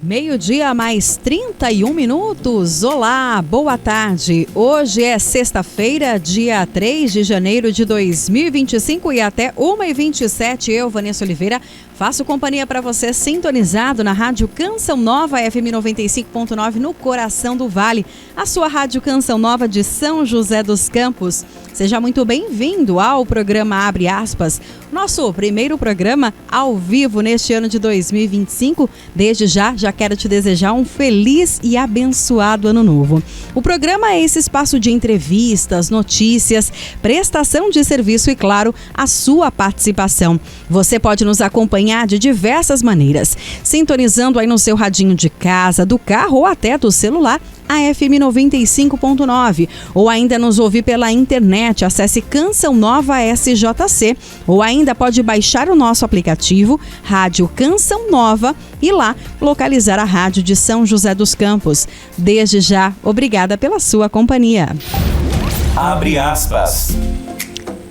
Meio-dia mais 31 minutos. Olá, boa tarde. Hoje é sexta-feira, dia 3 de janeiro de 2025 e até 1h27 eu, Vanessa Oliveira, faço companhia para você sintonizado na Rádio Canção Nova FM 95.9 no coração do Vale, a sua Rádio Canção Nova de São José dos Campos. Seja muito bem-vindo ao programa Abre Aspas, nosso primeiro programa ao vivo neste ano de 2025. Desde já quero te desejar um feliz e abençoado ano novo. O programa é esse espaço de entrevistas, notícias, prestação de serviço e, claro, a sua participação. Você pode nos acompanhar de diversas maneiras, sintonizando aí no seu radinho de casa, do carro ou até do celular, a FM 95.9, ou ainda nos ouvir pela internet. Acesse Canção Nova SJC, ou ainda pode baixar o nosso aplicativo Rádio Canção Nova e lá localizar a rádio de São José dos Campos. Desde já, obrigada pela sua companhia. Abre aspas.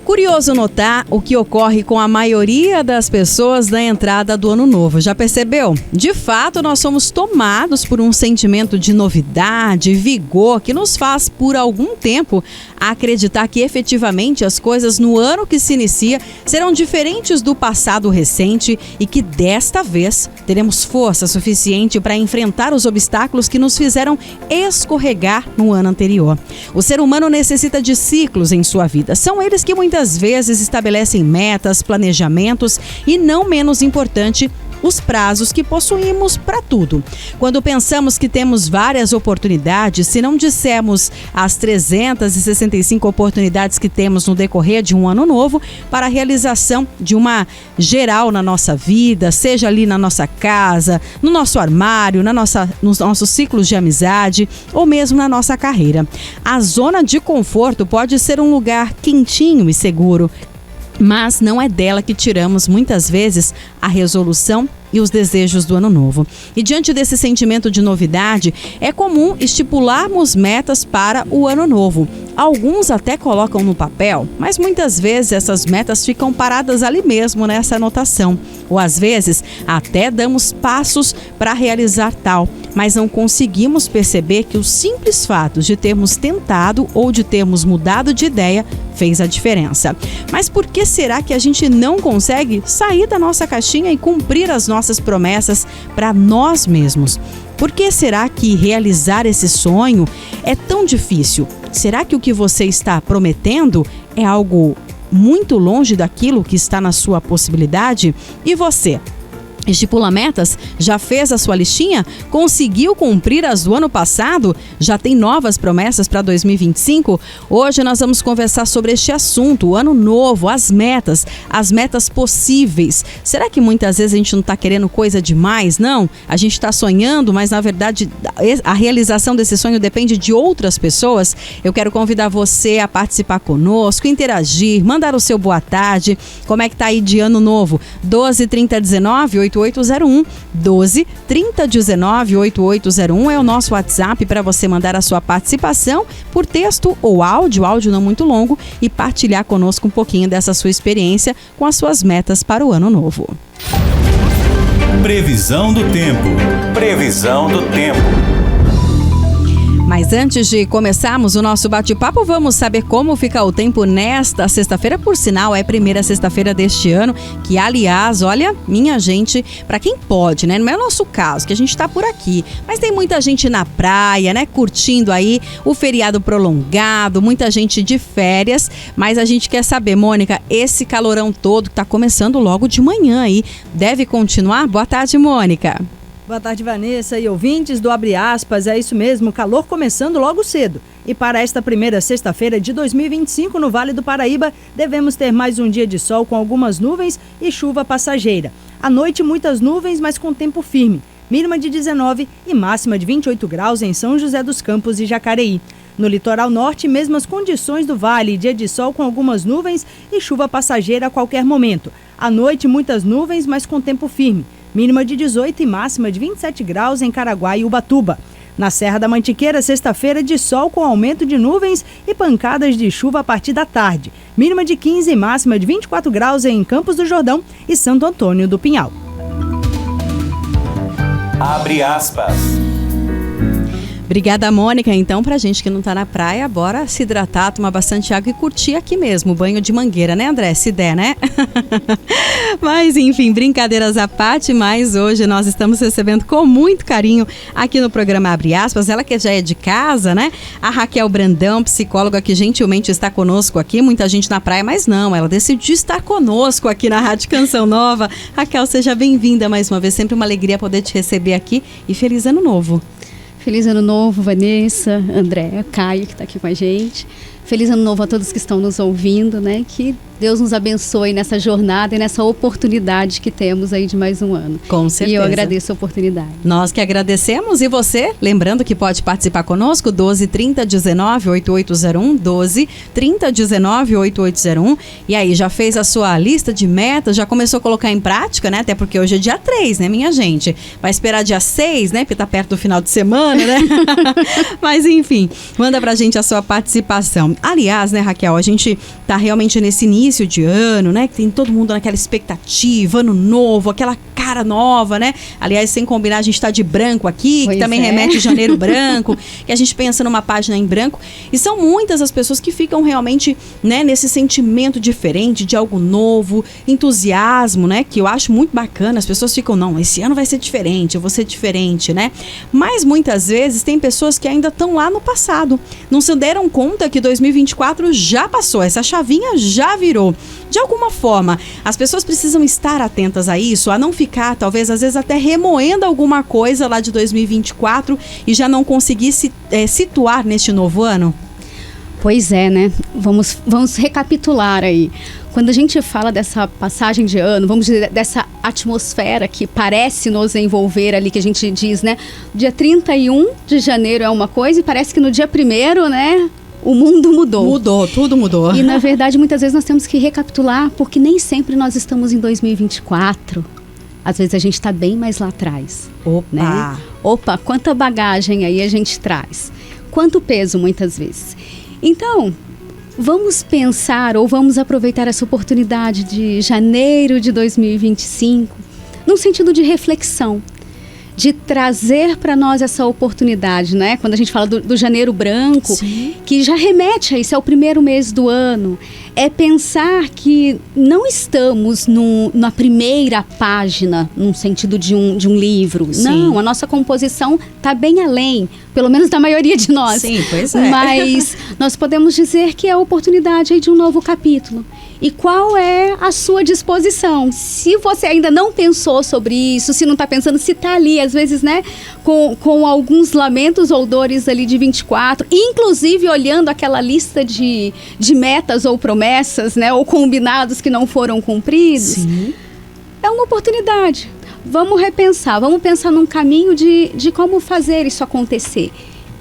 Curioso notar o que ocorre com a maioria das pessoas na entrada do ano novo. Já percebeu? De fato, nós somos tomados por um sentimento de novidade, vigor, que nos faz, por algum tempo, acreditar que efetivamente as coisas no ano que se inicia serão diferentes do passado recente e que desta vez teremos força suficiente para enfrentar os obstáculos que nos fizeram escorregar no ano anterior. O ser humano necessita de ciclos em sua vida. São eles que muitas vezes estabelecem metas, planejamentos e, não menos importante, os prazos que possuímos para tudo. Quando pensamos que temos várias oportunidades, se não dissermos as 365 oportunidades que temos no decorrer de um ano novo para a realização de uma geral na nossa vida, seja ali na nossa casa, no nosso armário, nos nossos ciclos de amizade ou mesmo na nossa carreira. A zona de conforto pode ser um lugar quentinho e seguro, mas não é dela que tiramos, muitas vezes, a resolução e os desejos do ano novo. E diante desse sentimento de novidade, é comum estipularmos metas para o ano novo. Alguns até colocam no papel, mas muitas vezes essas metas ficam paradas ali mesmo nessa anotação. Ou às vezes até damos passos para realizar tal, mas não conseguimos perceber que o simples fato de termos tentado ou de termos mudado de ideia fez a diferença. Mas por que será que a gente não consegue sair da nossa caixinha e cumprir as nossas promessas para nós mesmos? Por que será que realizar esse sonho é tão difícil? Será que o que você está prometendo é algo muito longe daquilo que está na sua possibilidade? E você? Estipula metas? Já fez a sua listinha? Conseguiu cumprir as do ano passado? Já tem novas promessas para 2025? Hoje nós vamos conversar sobre este assunto, o ano novo, as metas possíveis. Será que muitas vezes a gente não está querendo coisa demais? Não, a gente está sonhando, mas na verdade a realização desse sonho depende de outras pessoas. Eu quero convidar você a participar conosco, interagir, mandar o seu boa tarde. Como é que tá aí de ano novo? 12 30 19 8801, 12 30 19 8801 é o nosso WhatsApp para você mandar a sua participação por texto ou áudio não muito longo, e partilhar conosco um pouquinho dessa sua experiência com as suas metas para o ano novo. Previsão do tempo. Previsão do tempo. Mas antes de começarmos o nosso bate-papo, vamos saber como fica o tempo nesta sexta-feira. Por sinal, é a primeira sexta-feira deste ano, que aliás, olha, minha gente, para quem pode, né? Não é o nosso caso, que a gente tá por aqui, mas tem muita gente na praia, né? Curtindo aí o feriado prolongado, muita gente de férias, mas a gente quer saber, Mônica, esse calorão todo que tá começando logo de manhã aí, deve continuar? Boa tarde, Mônica. Boa tarde, Vanessa e ouvintes do Abre Aspas. É isso mesmo, calor começando logo cedo. E para esta primeira sexta-feira de 2025, no Vale do Paraíba, devemos ter mais um dia de sol com algumas nuvens e chuva passageira. À noite, muitas nuvens, mas com tempo firme. Mínima de 19 e máxima de 28 graus em São José dos Campos e Jacareí. No litoral norte, mesmas condições do vale, dia de sol com algumas nuvens e chuva passageira a qualquer momento. À noite, muitas nuvens, mas com tempo firme. Mínima de 18 e máxima de 27 graus em Caraguá e Ubatuba. Na Serra da Mantiqueira, sexta-feira de sol com aumento de nuvens e pancadas de chuva a partir da tarde. Mínima de 15 e máxima de 24 graus em Campos do Jordão e Santo Antônio do Pinhal. Abre aspas. Obrigada, Mônica. Então, pra gente que não tá na praia, bora se hidratar, tomar bastante água e curtir aqui mesmo, banho de mangueira, né, André? Se der, né? Mas, enfim, brincadeiras à parte, mas hoje nós estamos recebendo com muito carinho aqui no programa Abre Aspas, ela que já é de casa, né? A Raquel Brandão, psicóloga que gentilmente está conosco aqui, muita gente na praia, mas não, ela decidiu estar conosco aqui na Rádio Canção Nova. Raquel, seja bem-vinda mais uma vez, sempre uma alegria poder te receber aqui e feliz ano novo. Feliz ano novo, Vanessa, André, Caio, que está aqui com a gente. Feliz ano novo a todos que estão nos ouvindo, né? Que Deus nos abençoe nessa jornada e nessa oportunidade que temos aí de mais um ano. Com certeza. E eu agradeço a oportunidade. Nós que agradecemos. E você, lembrando que pode participar conosco, 12 30 19 8801, 12 30 19 8801. E aí, já fez a sua lista de metas, já começou a colocar em prática, né? Até porque hoje é dia 3, né, minha gente? Vai esperar dia 6, né? Porque tá perto do final de semana, né? Mas, enfim, manda pra gente a sua participação. Aliás, né, Raquel, a gente tá realmente nesse início de ano, né? Que tem todo mundo naquela expectativa, ano novo, aquela cara nova, né? Aliás, sem combinar, a gente tá de branco aqui, Pois que também é. remete a janeiro branco, que a gente pensa numa página em branco. E são muitas as pessoas que ficam realmente, né, nesse sentimento diferente, de algo novo, entusiasmo, né? Que eu acho muito bacana. As pessoas ficam, não, esse ano vai ser diferente, eu vou ser diferente, né? Mas muitas vezes tem pessoas que ainda estão lá no passado. Não se deram conta que 2024 já passou, essa chavinha já virou. De alguma forma, as pessoas precisam estar atentas a isso, a não ficar, talvez, às vezes até remoendo alguma coisa lá de 2024 e já não conseguir se situar neste novo ano? Pois é, né? Vamos recapitular aí. Quando a gente fala dessa passagem de ano, vamos dizer, dessa atmosfera que parece nos envolver ali, que a gente diz, né? Dia 31 de janeiro é uma coisa e parece que no dia 1º, né? O mundo mudou. Mudou, tudo mudou. E, na verdade, muitas vezes nós temos que recapitular, porque nem sempre nós estamos em 2024. Às vezes a gente está bem mais lá atrás. Opa! Né? Opa, quanta bagagem aí a gente traz. Quanto peso, muitas vezes. Então, vamos pensar ou vamos aproveitar essa oportunidade de janeiro de 2025, num sentido de reflexão, de trazer para nós essa oportunidade, né? Quando a gente fala do janeiro branco, Sim. que já remete a isso, é o primeiro mês do ano, é pensar que não estamos na primeira página, num sentido de um livro. Sim. Não, a nossa composição está bem além, pelo menos da maioria de nós. Sim, pois é. Mas nós podemos dizer que é a oportunidade aí de um novo capítulo. E qual é a sua disposição? Se você ainda não pensou sobre isso, se não está pensando, se está ali, às vezes, né, com alguns lamentos ou dores ali de 24, inclusive olhando aquela lista de metas ou promessas, né, ou combinados que não foram cumpridos, Sim. é uma oportunidade. Vamos repensar, vamos pensar num caminho de como fazer isso acontecer.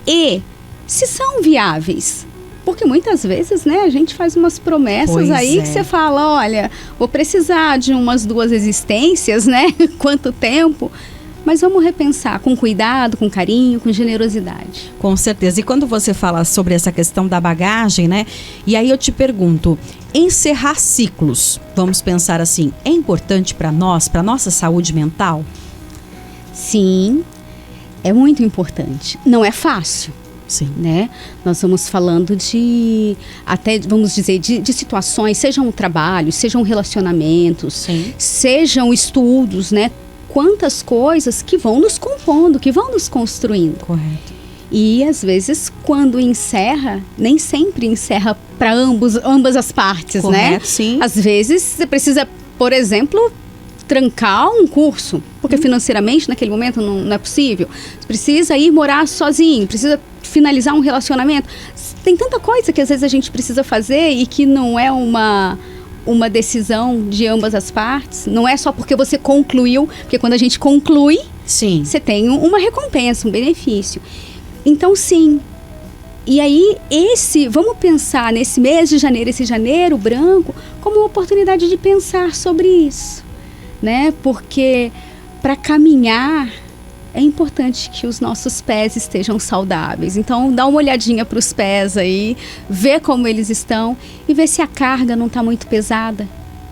E se são viáveis. Porque muitas vezes, né, a gente faz umas promessas Pois aí é. que você fala, olha, vou precisar de umas 2 existências, né? Quanto tempo? Mas vamos repensar com cuidado, com carinho, com generosidade. Com certeza. E quando você fala sobre essa questão da bagagem, né? E aí eu te pergunto, encerrar ciclos, vamos pensar assim, é importante para nós, para nossa saúde mental? Sim, é muito importante. Não é fácil. Sim. Né? Nós estamos falando até vamos dizer, de situações, sejam trabalhos, sejam relacionamentos, Sim. sejam estudos, né? Quantas coisas que vão nos compondo, que vão nos construindo. Correto. E às vezes, quando encerra, nem sempre encerra para ambas as partes, Correto, né? sim. Às vezes você precisa, por exemplo, trancar um curso, porque financeiramente naquele momento não é possível. Você precisa ir morar sozinho, precisa finalizar um relacionamento. Tem tanta coisa que às vezes a gente precisa fazer e que não é uma decisão de ambas as partes. Não é só porque você concluiu, porque quando a gente conclui, Sim. você tem uma recompensa, um benefício. Então, sim. E aí, vamos pensar nesse mês de janeiro, esse janeiro branco, como uma oportunidade de pensar sobre isso, né? Porque para caminhar é importante que os nossos pés estejam saudáveis. Então, dá uma olhadinha para os pés aí, vê como eles estão e vê se a carga não está muito pesada,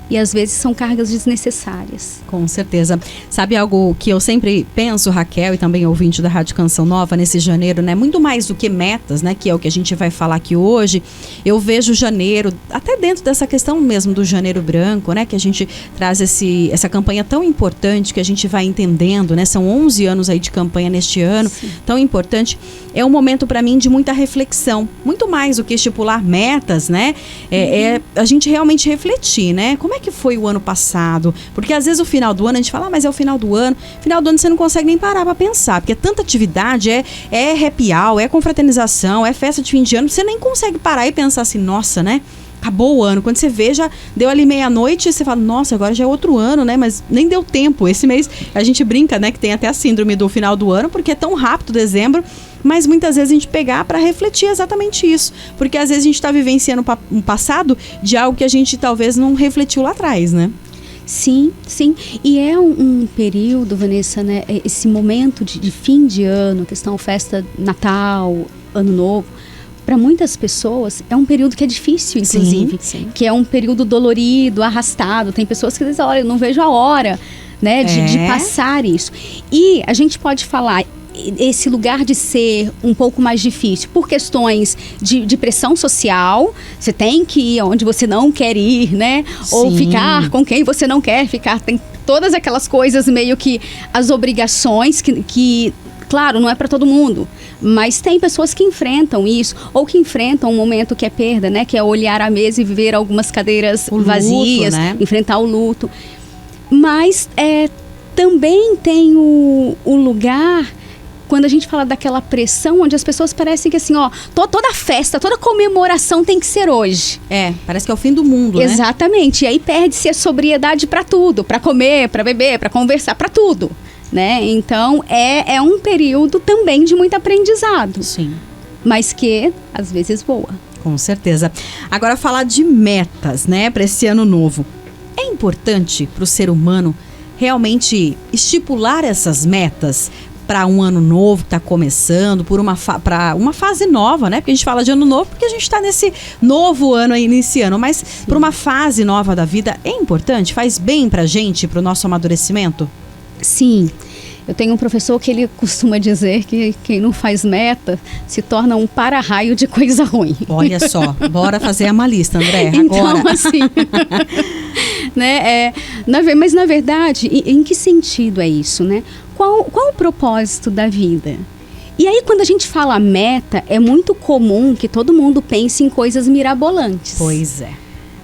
E às vezes são cargas desnecessárias. Com certeza. Sabe algo que eu sempre penso, Raquel, e também ouvinte da Rádio Canção Nova, nesse janeiro, né? Muito mais do que metas, né? Que é o que a gente vai falar aqui hoje. Eu vejo janeiro, até dentro dessa questão mesmo do janeiro branco, né? Que a gente traz essa campanha tão importante que a gente vai entendendo, né? São 11 anos aí de campanha neste ano, sim, tão importante. É um momento para mim de muita reflexão. Muito mais do que estipular metas, né? É a gente realmente refletir, né? Como é que foi o ano passado? Porque às vezes o final do ano a gente fala, mas é o final do ano. Final do ano você não consegue nem parar para pensar, porque é tanta atividade, é happy hour, é confraternização, é festa de fim de ano, você nem consegue parar e pensar assim, nossa, né? Acabou o ano. Quando você vê, já deu ali meia-noite, você fala, nossa, agora já é outro ano, né? Mas nem deu tempo. Esse mês a gente brinca, né? Que tem até a síndrome do final do ano, porque é tão rápido dezembro. Mas muitas vezes a gente pegar para refletir exatamente isso. Porque às vezes a gente está vivenciando um passado de algo que a gente talvez não refletiu lá atrás, né? Sim, sim. E é um período, Vanessa, né? Esse momento de fim de ano, questão festa Natal, Ano Novo, para muitas pessoas é um período que é difícil, inclusive. Sim, sim. Que é um período dolorido, arrastado. Tem pessoas que dizem, olha, eu não vejo a hora, né, de passar isso. E a gente pode falar esse lugar de ser um pouco mais difícil por questões de pressão social. Você tem que ir onde você não quer ir, né? Sim. Ou ficar com quem você não quer ficar. Tem todas aquelas coisas, meio que as obrigações que claro, não é para todo mundo, mas tem pessoas que enfrentam isso, ou que enfrentam um momento que é perda, né? Que é olhar a mesa e ver algumas cadeiras vazias, luto, né? Enfrentar o luto. Mas também tem o lugar, quando a gente fala daquela pressão, onde as pessoas parecem que assim, ó, toda festa, toda comemoração tem que ser hoje. Parece que é o fim do mundo, exatamente, né? Exatamente, e aí perde-se a sobriedade para tudo, para comer, para beber, para conversar, para tudo. Né? Então, é um período também de muito aprendizado. Sim. Mas que, às vezes, voa. Com certeza. Agora, falar de metas, né, para esse ano novo. É importante para o ser humano realmente estipular essas metas para um ano novo que está começando, para uma fase nova, né? Porque a gente fala de ano novo porque a gente está nesse novo ano aí iniciando, mas para uma fase nova da vida é importante? Faz bem para a gente, para o nosso amadurecimento? Sim, eu tenho um professor que ele costuma dizer que quem não faz meta se torna um para-raio de coisa ruim. Olha só, bora fazer uma lista, André, então, agora. Assim, né, mas na verdade, em que sentido é isso, né? Qual o propósito da vida? E aí, quando a gente fala meta, é muito comum que todo mundo pense em coisas mirabolantes. Pois é.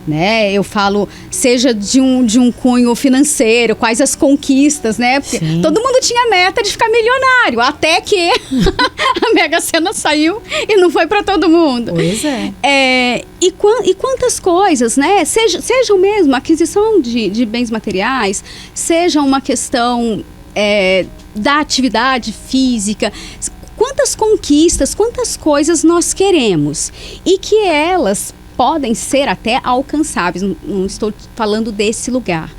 Né? Eu falo, seja de um cunho financeiro, quais as conquistas, né? Porque sim, todo mundo tinha meta de ficar milionário, até que a Mega Sena saiu e não foi para todo mundo. Pois é. E quantas coisas, né? Sejam mesmo aquisição de bens materiais, seja uma questão da atividade física. Quantas conquistas, quantas coisas nós queremos e que elas podem ser até alcançáveis, não estou falando desse lugar.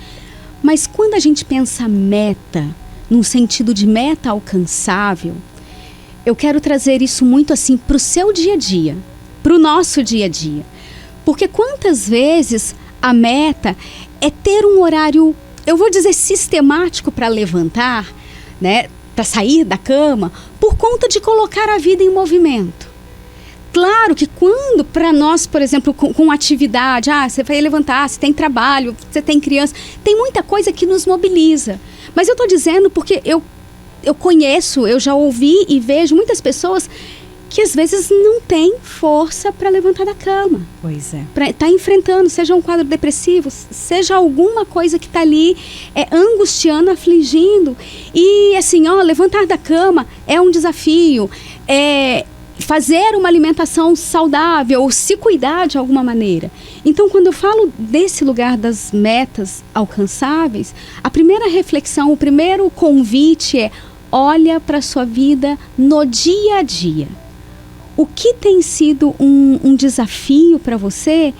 Mas quando a gente pensa meta, num sentido de meta alcançável, eu quero trazer isso muito assim para o seu dia a dia, para o nosso dia a dia. Porque quantas vezes a meta é ter um horário, eu vou dizer sistemático para levantar, né, para sair da cama, por conta de colocar a vida em movimento. Claro que quando, para nós, por exemplo, com atividade, você vai levantar, você tem trabalho, você tem criança, tem muita coisa que nos mobiliza. Mas eu estou dizendo porque eu conheço, eu já ouvi e vejo muitas pessoas que às vezes não têm força para levantar da cama. Pois é. Para estar enfrentando, seja um quadro depressivo, seja alguma coisa que está ali angustiando, afligindo. E assim, levantar da cama é um desafio, fazer uma alimentação saudável ou se cuidar de alguma maneira. Então, quando eu falo desse lugar das metas alcançáveis, a primeira reflexão, o primeiro convite é: olha para a sua vida no dia a dia. O que tem sido um desafio para você?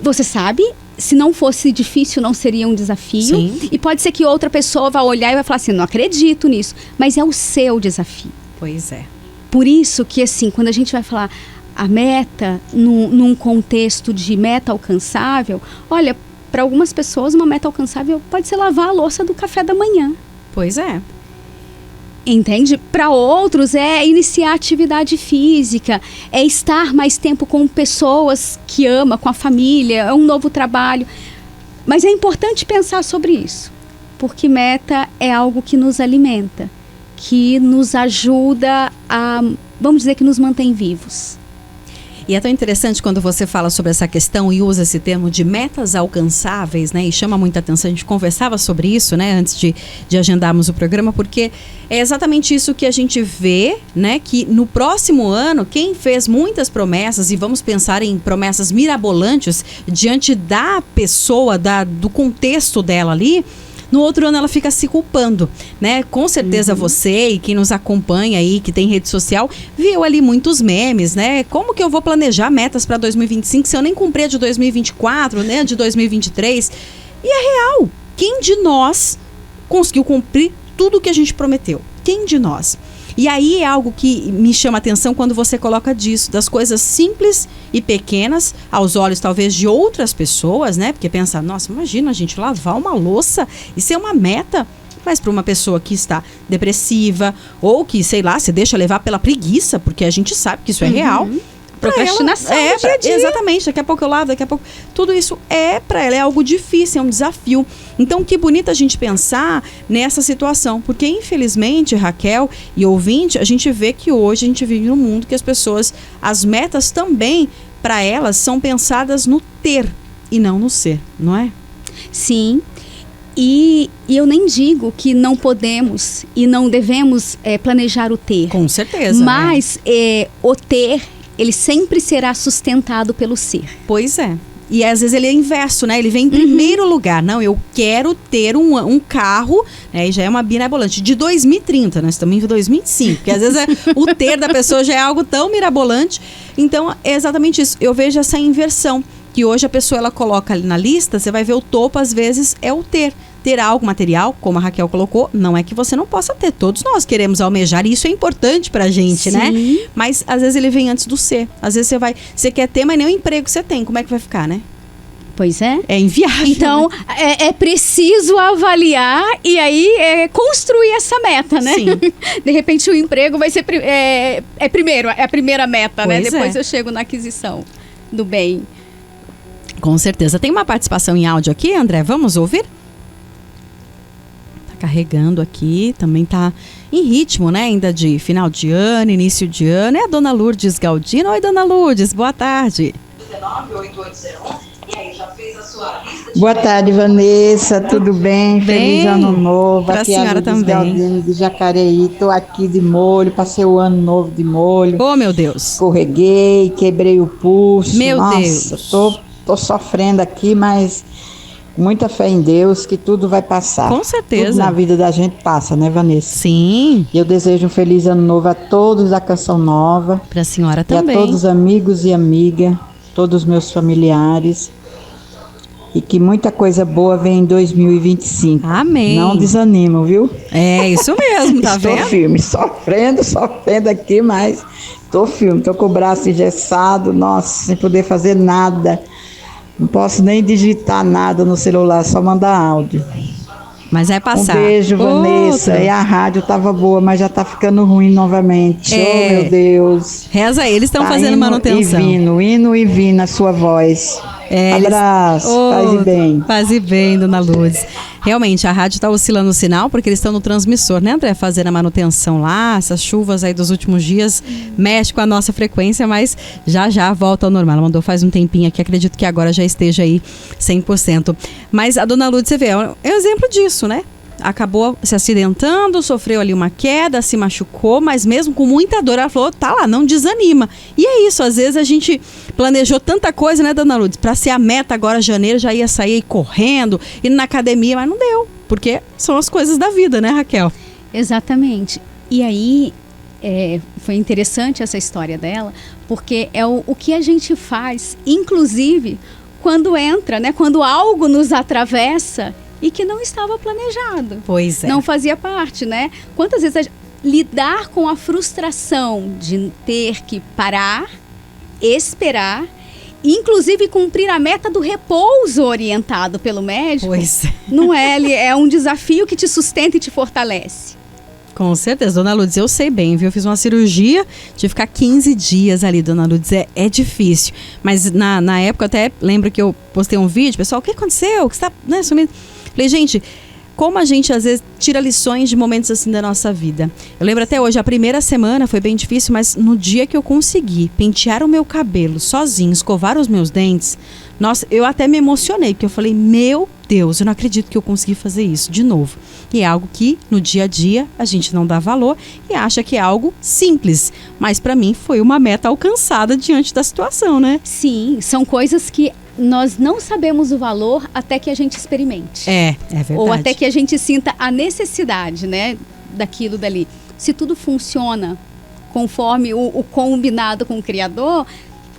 Você sabe, se não fosse difícil, não seria um desafio. Sim. E pode ser que outra pessoa vá olhar e vai falar assim: não acredito nisso. Mas é o seu desafio. Pois é. Por isso que, assim, quando a gente vai falar a meta num contexto de meta alcançável, olha, para algumas pessoas, uma meta alcançável pode ser lavar a louça do café da manhã. Pois é. Entende? Para outros é iniciar atividade física, é estar mais tempo com pessoas que ama, com a família, é um novo trabalho. Mas é importante pensar sobre isso, porque meta é algo que nos alimenta, que nos ajuda a, vamos dizer, que nos mantém vivos. E é tão interessante quando você fala sobre essa questão e usa esse termo de metas alcançáveis, né? E chama muita atenção. A gente conversava sobre isso, né? Antes de agendarmos o programa, porque é exatamente isso que a gente vê, né? Que no próximo ano, quem fez muitas promessas, e vamos pensar em promessas mirabolantes diante da pessoa, do contexto dela ali, no outro ano ela fica se culpando, né? Com certeza você e quem nos acompanha aí, que tem rede social, viu ali muitos memes, né? Como que eu vou planejar metas para 2025 se eu nem cumprir a de 2024, né? De 2023? E é real. Quem de nós conseguiu cumprir tudo que a gente prometeu? Quem de nós? E aí é algo que me chama a atenção quando você coloca disso, das coisas simples e pequenas, aos olhos talvez de outras pessoas, né? Porque pensa, nossa, imagina a gente lavar uma louça, isso é uma meta. Mas para uma pessoa que está depressiva ou que, sei lá, se deixa levar pela preguiça, porque a gente sabe que isso é real. Procrastinação. Exatamente, daqui a pouco eu lavo, daqui a pouco. Tudo isso para ela é algo difícil, é um desafio. Então, que bonito a gente pensar nessa situação, porque infelizmente, Raquel e ouvinte, a gente vê que hoje a gente vive num mundo que as pessoas, as metas também, para elas, são pensadas no ter e não no ser, não é? Sim. E eu nem digo que não podemos e não devemos planejar o ter. Com certeza. Mas o ter, ele sempre será sustentado pelo ser. Pois é. E às vezes ele é inverso, né? Ele vem em primeiro lugar. Não, eu quero ter um carro, né? E já é uma mirabolante. De 2030, nós estamos em 2025. Porque às vezes o ter da pessoa já é algo tão mirabolante. Então, é exatamente isso. Eu vejo essa inversão. Que hoje a pessoa, ela coloca ali na lista, você vai ver o topo, às vezes, é o ter. Ter algo material, como a Raquel colocou, não é que você não possa ter. Todos nós queremos almejar, e isso é importante pra gente, né? Mas, às vezes, ele vem antes do ser. Às vezes, você quer ter, mas nem o emprego você tem. Como é que vai ficar, né? Pois é. É inviável. Então, né? é preciso avaliar e aí construir essa meta, né? Sim. De repente, o emprego vai ser primeiro, é a primeira meta, Pois né? Depois é. eu chego na aquisição do bem. Com certeza. Tem uma participação em áudio aqui, André? Vamos ouvir? Tá carregando aqui, também tá em ritmo, né? Ainda de final de ano, início de ano. É a dona Lourdes Galdino. Oi, dona Lourdes, boa tarde. 198801. E aí, já fez a sua lista de... Boa tarde, Vanessa, tudo bem? Bem. Feliz ano novo. Pra aqui é a senhora Lourdes também. Galdino de Jacareí. Tô aqui de molho, passei o ano novo de molho. Oh, meu Deus. Escorreguei, quebrei o pulso. Meu Nossa, Deus. Tô sofrendo aqui, mas muita fé em Deus que tudo vai passar. Com certeza. Tudo na vida da gente passa, né, Vanessa? Sim, Eu desejo um feliz ano novo a todos da Canção Nova. pra senhora E também. a todos os amigos e amigas, todos os meus familiares. E que muita coisa boa vem em 2025. Amém. Não desanimo, viu? É isso mesmo, tá Estou vendo? firme, sofrendo aqui, mas estou firme. Estou com o braço engessado, nossa, sem poder fazer nada. Não posso nem digitar nada no celular, só mandar áudio. Mas vai passar. Um beijo, Vanessa. Outro. E a rádio estava boa, mas já está ficando ruim novamente. É. Oh, meu Deus. Reza aí, eles estão Tá fazendo indo manutenção. Indo e vindo a sua voz. Eles- Abraço, paz e bem. Paz e bem, dona Lourdes. Realmente, a rádio está oscilando o sinal porque eles estão no transmissor, né, André? Fazendo a manutenção lá, essas chuvas aí dos últimos dias mexe com a nossa frequência, mas já volta ao normal. Ela mandou faz um tempinho aqui, acredito que agora já esteja aí 100%. Mas a dona Lourdes, você vê, é um exemplo disso, né? Acabou se acidentando, sofreu ali uma queda, se machucou, mas mesmo com muita dor, ela falou, tá lá, não desanima. E é isso, às vezes a gente planejou tanta coisa, né, dona Lourdes? Pra ser a meta agora, janeiro, já ia sair correndo, indo na academia, mas não deu, porque são as coisas da vida, né, Raquel? Exatamente. E aí, foi interessante essa história dela, porque é o que a gente faz, inclusive, quando entra, né? Quando algo nos atravessa e que não estava planejado. Pois é. Não fazia parte, né? Quantas vezes lidar com a frustração de ter que parar, esperar Inclusive cumprir a meta do repouso orientado pelo médico. Pois é. Não é? É um desafio que te sustenta e te fortalece. Com certeza, dona Lourdes, eu sei bem, viu? Eu fiz uma cirurgia de ficar 15 dias ali, dona Lourdes, é difícil. Mas na época, eu até lembro que eu postei um vídeo, pessoal, o que aconteceu? O que você tá sumindo? Falei, gente, como a gente às vezes tira lições de momentos assim da nossa vida. Eu lembro até hoje, a primeira semana foi bem difícil, mas no dia que eu consegui pentear o meu cabelo sozinho, escovar os meus dentes, nossa, eu até me emocionei, porque eu falei, meu Deus, eu não acredito que eu consegui fazer isso de novo. E é algo que no dia a dia a gente não dá valor e acha que é algo simples. Mas para mim foi uma meta alcançada diante da situação, né? Sim, são coisas que nós não sabemos o valor até que a gente experimente. É verdade. Ou até que a gente sinta a necessidade, né, daquilo dali. Se tudo funciona conforme o combinado com o Criador,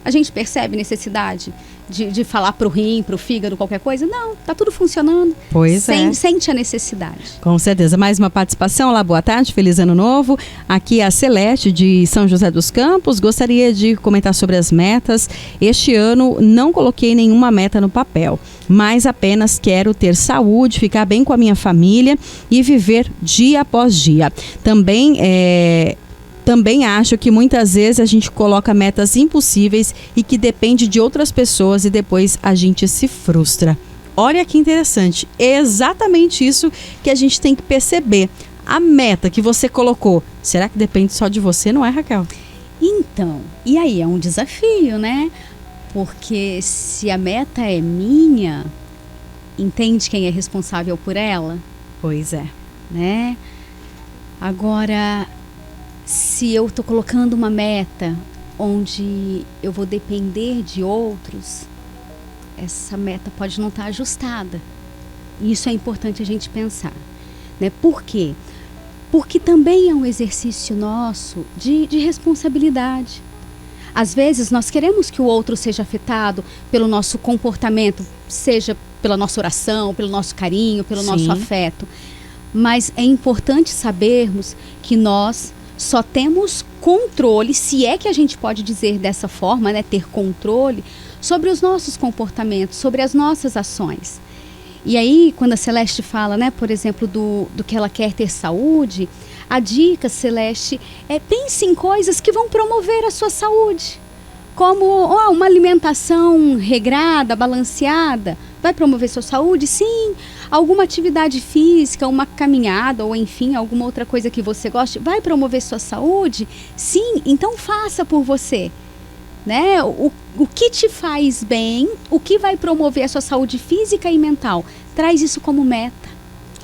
a gente percebe necessidade de falar pro rim, pro fígado, qualquer coisa? Não, tá tudo funcionando. Pois é. Sente a necessidade. Com certeza. Mais uma participação. Olá, boa tarde, feliz ano novo. Aqui é a Celeste de São José dos Campos. Gostaria de comentar sobre as metas. Este ano não coloquei nenhuma meta no papel, mas apenas quero ter saúde, ficar bem com a minha família e viver dia após dia. Também acho que muitas vezes a gente coloca metas impossíveis e que depende de outras pessoas e depois a gente se frustra. Olha que interessante, é exatamente isso que a gente tem que perceber. A meta que você colocou, será que depende só de você, não é, Raquel? Então, e aí é um desafio, né? Porque se a meta é minha, entende quem é responsável por ela? Pois é. Né? Agora, se eu estou colocando uma meta onde eu vou depender de outros, essa meta pode não estar ajustada. E isso é importante a gente pensar. Né? Por quê? Porque também é um exercício nosso de responsabilidade. Às vezes nós queremos que o outro seja afetado pelo nosso comportamento, seja pela nossa oração, pelo nosso carinho, pelo nosso afeto. Mas é importante sabermos que nós só temos controle, se é que a gente pode dizer dessa forma, né, ter controle sobre os nossos comportamentos, sobre as nossas ações. E aí, quando a Celeste fala, né, por exemplo, do que ela quer ter saúde, a dica, Celeste, pense em coisas que vão promover a sua saúde. Como uma alimentação regrada, balanceada, vai promover sua saúde? Sim. Alguma atividade física, uma caminhada ou enfim, alguma outra coisa que você goste, vai promover sua saúde? Sim, então faça por você. Né? O que te faz bem, o que vai promover a sua saúde física e mental, traz isso como meta.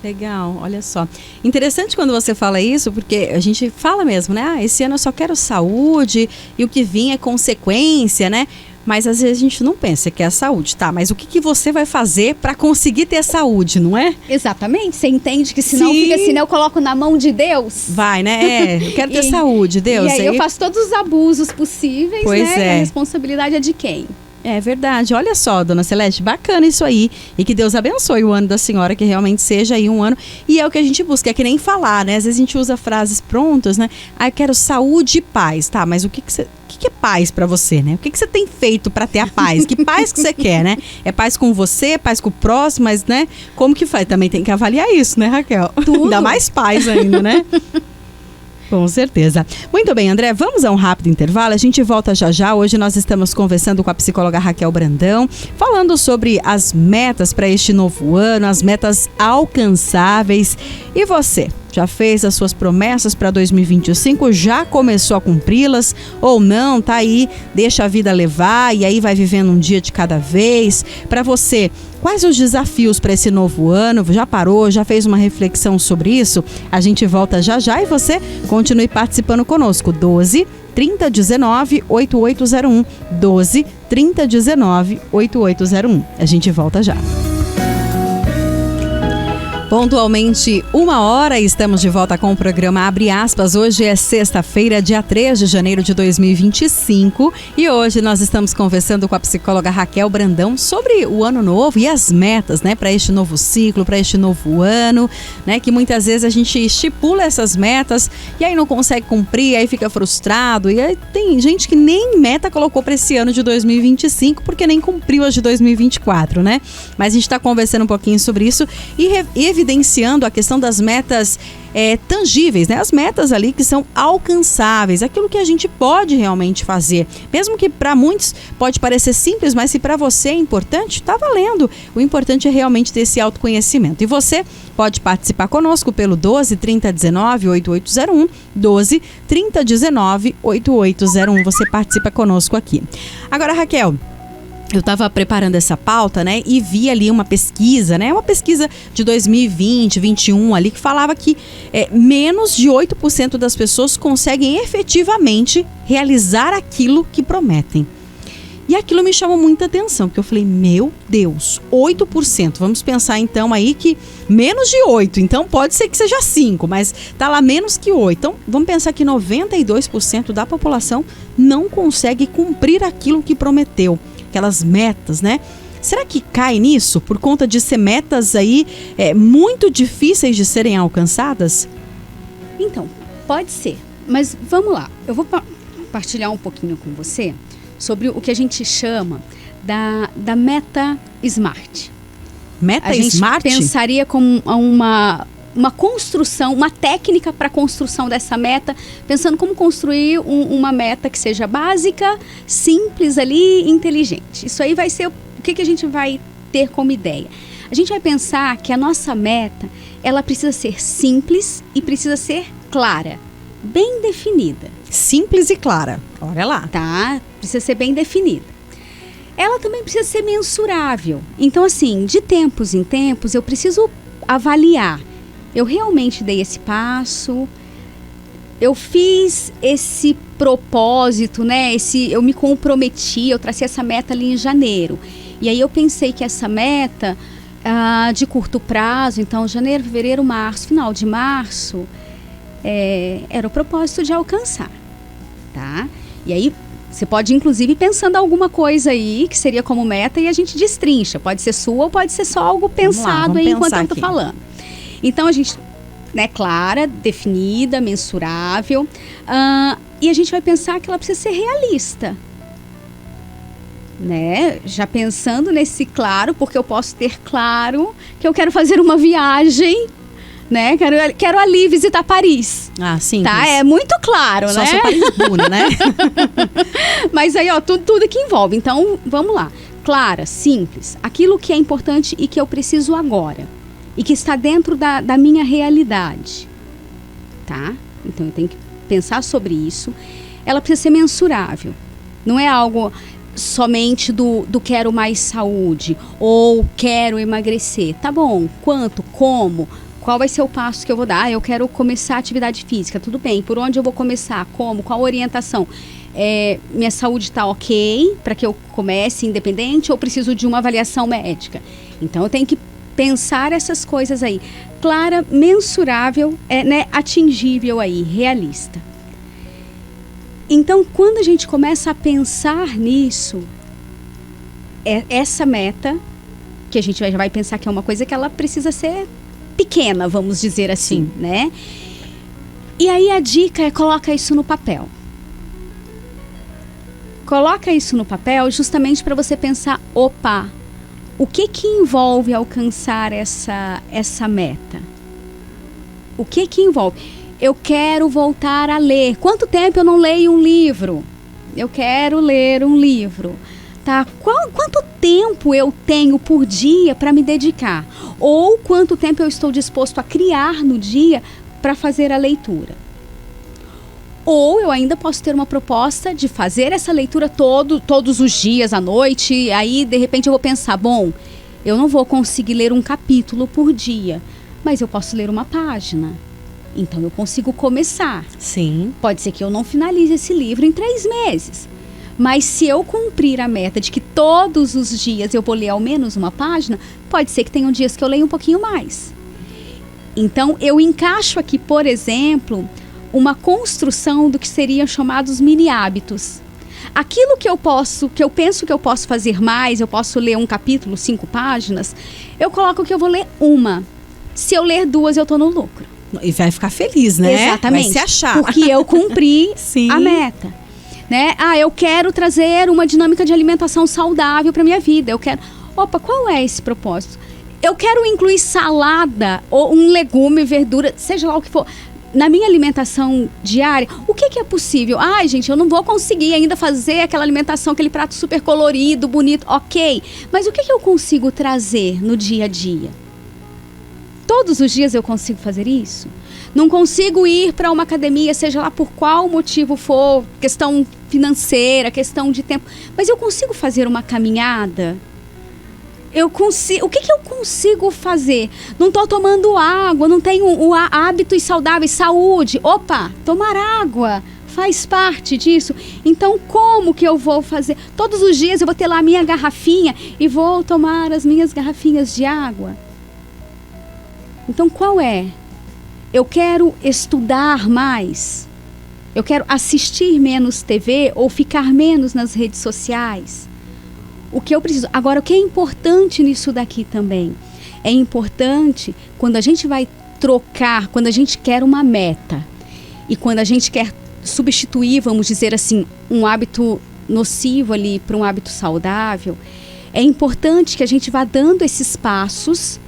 Legal, olha só. Interessante quando você fala isso, porque a gente fala mesmo, né? Esse ano eu só quero saúde e o que vir é consequência, né? Mas às vezes a gente não pensa que é a saúde, tá? Mas o que você vai fazer para conseguir ter saúde, não é? Exatamente. Você entende que senão fica assim, né? Eu coloco na mão de Deus. Vai, né? Eu quero ter saúde, Deus. E aí eu faço todos os abusos possíveis, pois né? É. E a responsabilidade é de quem? É verdade. Olha só, dona Celeste, bacana isso aí. E que Deus abençoe o ano da senhora, que realmente seja aí um ano. E é o que a gente busca, é que nem falar, né? Às vezes a gente usa frases prontas, né? Ah, eu quero saúde e paz, tá? Mas o que é paz pra você, né? O que você tem feito pra ter a paz? Que paz que você quer, né? É paz com você, paz com o próximo, mas, né? Como que faz? Também tem que avaliar isso, né, Raquel? Tudo. Dá mais paz ainda, né? Com certeza. Muito bem, André, vamos a um rápido intervalo. A gente volta já já. Hoje nós estamos conversando com a psicóloga Raquel Brandão, falando sobre as metas para este novo ano, as metas alcançáveis. E você? Já fez as suas promessas para 2025? Já começou a cumpri-las? Ou não? Tá aí, deixa a vida levar e aí vai vivendo um dia de cada vez. Para você, quais os desafios para esse novo ano? Já parou? Já fez uma reflexão sobre isso? A gente volta já já e você continue participando conosco. 12 3019 8801. 12 3019 8801. A gente volta já. Pontualmente 1h, estamos de volta com o programa Abre Aspas. Hoje é sexta-feira, dia 3 de janeiro de 2025 e hoje nós estamos conversando com a psicóloga Raquel Brandão sobre o ano novo e as metas, né, para este novo ciclo, para este novo ano, né, que muitas vezes a gente estipula essas metas e aí não consegue cumprir, aí fica frustrado e aí tem gente que nem meta colocou para esse ano de 2025 porque nem cumpriu as de 2024, né? Mas a gente está conversando um pouquinho sobre isso e evidenciando a questão das metas tangíveis, né? As metas ali que são alcançáveis, aquilo que a gente pode realmente fazer. Mesmo que para muitos pode parecer simples, mas se para você é importante, tá valendo. O importante é realmente ter esse autoconhecimento. E você pode participar conosco pelo 12 30 19 8801, 12 30 19 8801. Você participa conosco aqui. Agora, Raquel, eu estava preparando essa pauta, né, e vi ali uma pesquisa, né, uma pesquisa de 2020, 2021 ali, que falava que menos de 8% das pessoas conseguem efetivamente realizar aquilo que prometem. E aquilo me chamou muita atenção, porque eu falei, meu Deus, 8%. Vamos pensar então aí que menos de 8, então pode ser que seja 5, mas tá lá menos que 8. Então vamos pensar que 92% da população não consegue cumprir aquilo que prometeu. Aquelas metas, né? Será que cai nisso por conta de ser metas aí muito difíceis de serem alcançadas? Então, pode ser. Mas vamos lá. Eu vou partilhar um pouquinho com você sobre o que a gente chama da meta SMART. Meta SMART? A gente pensaria como uma construção, uma técnica para a construção dessa meta, pensando como construir uma meta que seja básica, simples ali, inteligente. Isso aí vai ser o que a gente vai ter como ideia. A gente vai pensar que a nossa meta, ela precisa ser simples e precisa ser clara, bem definida. Simples e clara, olha lá. Tá? Precisa ser bem definida. Ela também precisa ser mensurável. Então, assim, de tempos em tempos, eu preciso avaliar. Eu realmente dei esse passo, eu fiz esse propósito, né? Eu me comprometi, eu tracei essa meta ali em janeiro. E aí eu pensei que essa meta de curto prazo, então janeiro, fevereiro, março, final de março, era o propósito de alcançar, tá? E aí você pode inclusive pensando alguma coisa aí que seria como meta e a gente destrincha. Pode ser sua ou pode ser só algo pensado aí enquanto eu tô falando. Então, a gente, né, clara, definida, mensurável, e a gente vai pensar que ela precisa ser realista, né? Já pensando nesse claro, porque eu posso ter claro que eu quero fazer uma viagem, né? Quero ali visitar Paris. Ah, sim. Tá? É muito claro, só né? Só Paris-Buna, né? Mas aí, ó, tudo que envolve. Então, vamos lá. Clara, simples, aquilo que é importante e que eu preciso agora. E que está dentro da minha realidade, tá? Então, eu tenho que pensar sobre isso. Ela precisa ser mensurável. Não é algo somente do quero mais saúde ou quero emagrecer. Tá bom, quanto, como, qual vai ser o passo que eu vou dar? Eu quero começar a atividade física, tudo bem. Por onde eu vou começar? Como? Qual a orientação? Minha saúde está ok para que eu comece independente ou preciso de uma avaliação médica? Então, eu tenho que pensar essas coisas aí, clara, mensurável, né, atingível aí, realista. Então, quando a gente começa a pensar nisso, essa meta, que a gente já vai pensar que é uma coisa que ela precisa ser pequena, vamos dizer assim, né? E aí a dica é coloca isso no papel. Coloca isso no papel justamente para você pensar, opa, o que envolve alcançar essa meta? O que envolve? Eu quero voltar a ler. Quanto tempo eu não leio um livro? Eu quero ler um livro. Tá? Quanto tempo eu tenho por dia para me dedicar? Ou quanto tempo eu estou disposto a criar no dia para fazer a leitura? Ou eu ainda posso ter uma proposta de fazer essa leitura todos os dias, à noite, e aí de repente eu vou pensar, bom, eu não vou conseguir ler um capítulo por dia, mas eu posso ler uma página. Então eu consigo começar. Sim. Pode ser que eu não finalize esse livro em 3 meses. Mas se eu cumprir a meta de que todos os dias eu vou ler ao menos uma página, pode ser que tenham dias que eu leia um pouquinho mais. Então, eu encaixo aqui, por exemplo, uma construção do que seriam chamados mini hábitos. Aquilo que eu penso que eu posso fazer mais, eu posso ler um capítulo, 5 páginas, eu coloco que eu vou ler uma. Se eu ler 2, eu tô no lucro. E vai ficar feliz, né? Exatamente. Vai se achar. Porque eu cumpri a meta. Né? Eu quero trazer uma dinâmica de alimentação saudável para minha vida. Eu quero... Opa, qual é esse propósito? Eu quero incluir salada ou um legume, verdura, seja lá o que for, na minha alimentação diária. O que é possível? Ai, gente, eu não vou conseguir ainda fazer aquela alimentação, aquele prato super colorido, bonito. Ok, mas o que eu consigo trazer no dia a dia? Todos os dias eu consigo fazer isso? Não consigo ir para uma academia, seja lá por qual motivo for, questão financeira, questão de tempo, mas eu consigo fazer uma caminhada? O que eu consigo fazer? Não estou tomando água, não tenho hábitos saudáveis, saúde. Opa, tomar água faz parte disso. Então, como que eu vou fazer? Todos os dias eu vou ter lá a minha garrafinha e vou tomar as minhas garrafinhas de água. Então, qual é? Eu quero estudar mais. Eu quero assistir menos TV ou ficar menos nas redes sociais. O que eu preciso. Agora, o que é importante nisso daqui também? É importante quando a gente vai trocar, quando a gente quer uma meta e quando a gente quer substituir, vamos dizer assim, um hábito nocivo ali para um hábito saudável, é importante que a gente vá dando esses passos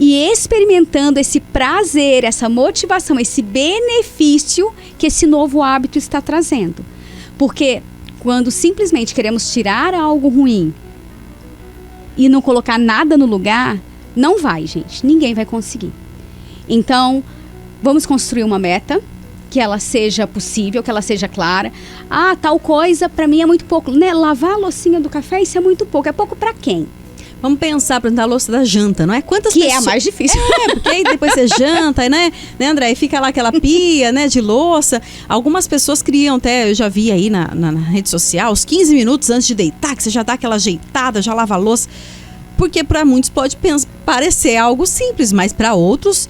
e experimentando esse prazer, essa motivação, esse benefício que esse novo hábito está trazendo. Porque quando simplesmente queremos tirar algo ruim e não colocar nada no lugar, não vai, gente. Ninguém vai conseguir. Então, vamos construir uma meta, que ela seja possível, que ela seja clara. Tal coisa para mim é muito pouco. Né? Lavar a loucinha do café, isso é muito pouco. É pouco para quem? Vamos pensar, por exemplo, a louça da janta, não é? Quantas que pessoas... é a mais difícil. Porque aí depois você janta, né, André? E fica lá aquela pia, né, de louça. Algumas pessoas criam até, eu já vi aí na rede social, os 15 minutos antes de deitar, que você já dá aquela ajeitada, já lava a louça. Porque para muitos pode parecer algo simples, mas para outros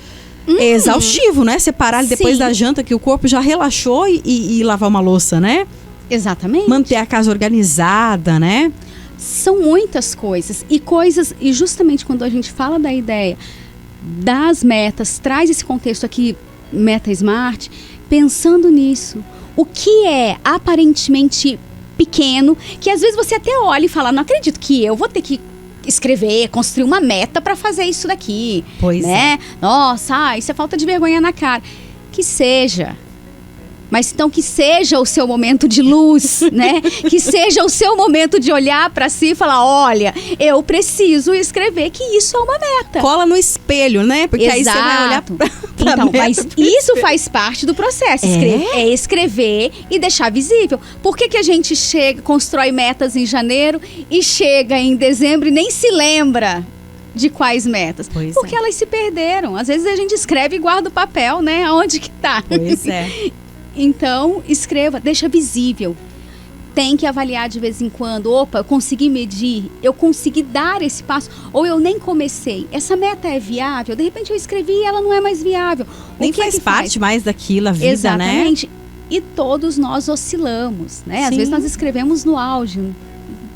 é exaustivo, né? Você parar depois da janta, que o corpo já relaxou e lavar uma louça, né? Exatamente. Manter a casa organizada, né? São muitas coisas e justamente quando a gente fala da ideia das metas, traz esse contexto aqui, Meta Smart, pensando nisso. O que é aparentemente pequeno, que às vezes você até olha e fala, não acredito que eu vou ter que escrever, construir uma meta para fazer isso daqui. Pois né? é. Nossa, isso é falta de vergonha na cara. Que seja. Mas então que seja o seu momento de luz, né? Que seja o seu momento de olhar para si e falar, olha, eu preciso escrever que isso é uma meta. Cola no espelho, né? Porque Exato. aí você vai olhar pra então, meta. mas isso faz parte do processo. É escrever e deixar visível. Por que a gente constrói metas em janeiro e chega em dezembro e nem se lembra de quais metas? Porque elas se perderam. Às vezes a gente escreve e guarda o papel, né? Aonde que tá? Pois é. Então, escreva, deixa visível. Tem que avaliar de vez em quando. Opa, eu consegui medir, eu consegui dar esse passo, ou eu nem comecei. Essa meta é viável? De repente eu escrevi e ela não é mais viável. Nem faz parte mais daquilo, a vida, exatamente. né? E todos nós oscilamos, né? Às Sim. vezes nós escrevemos no auge.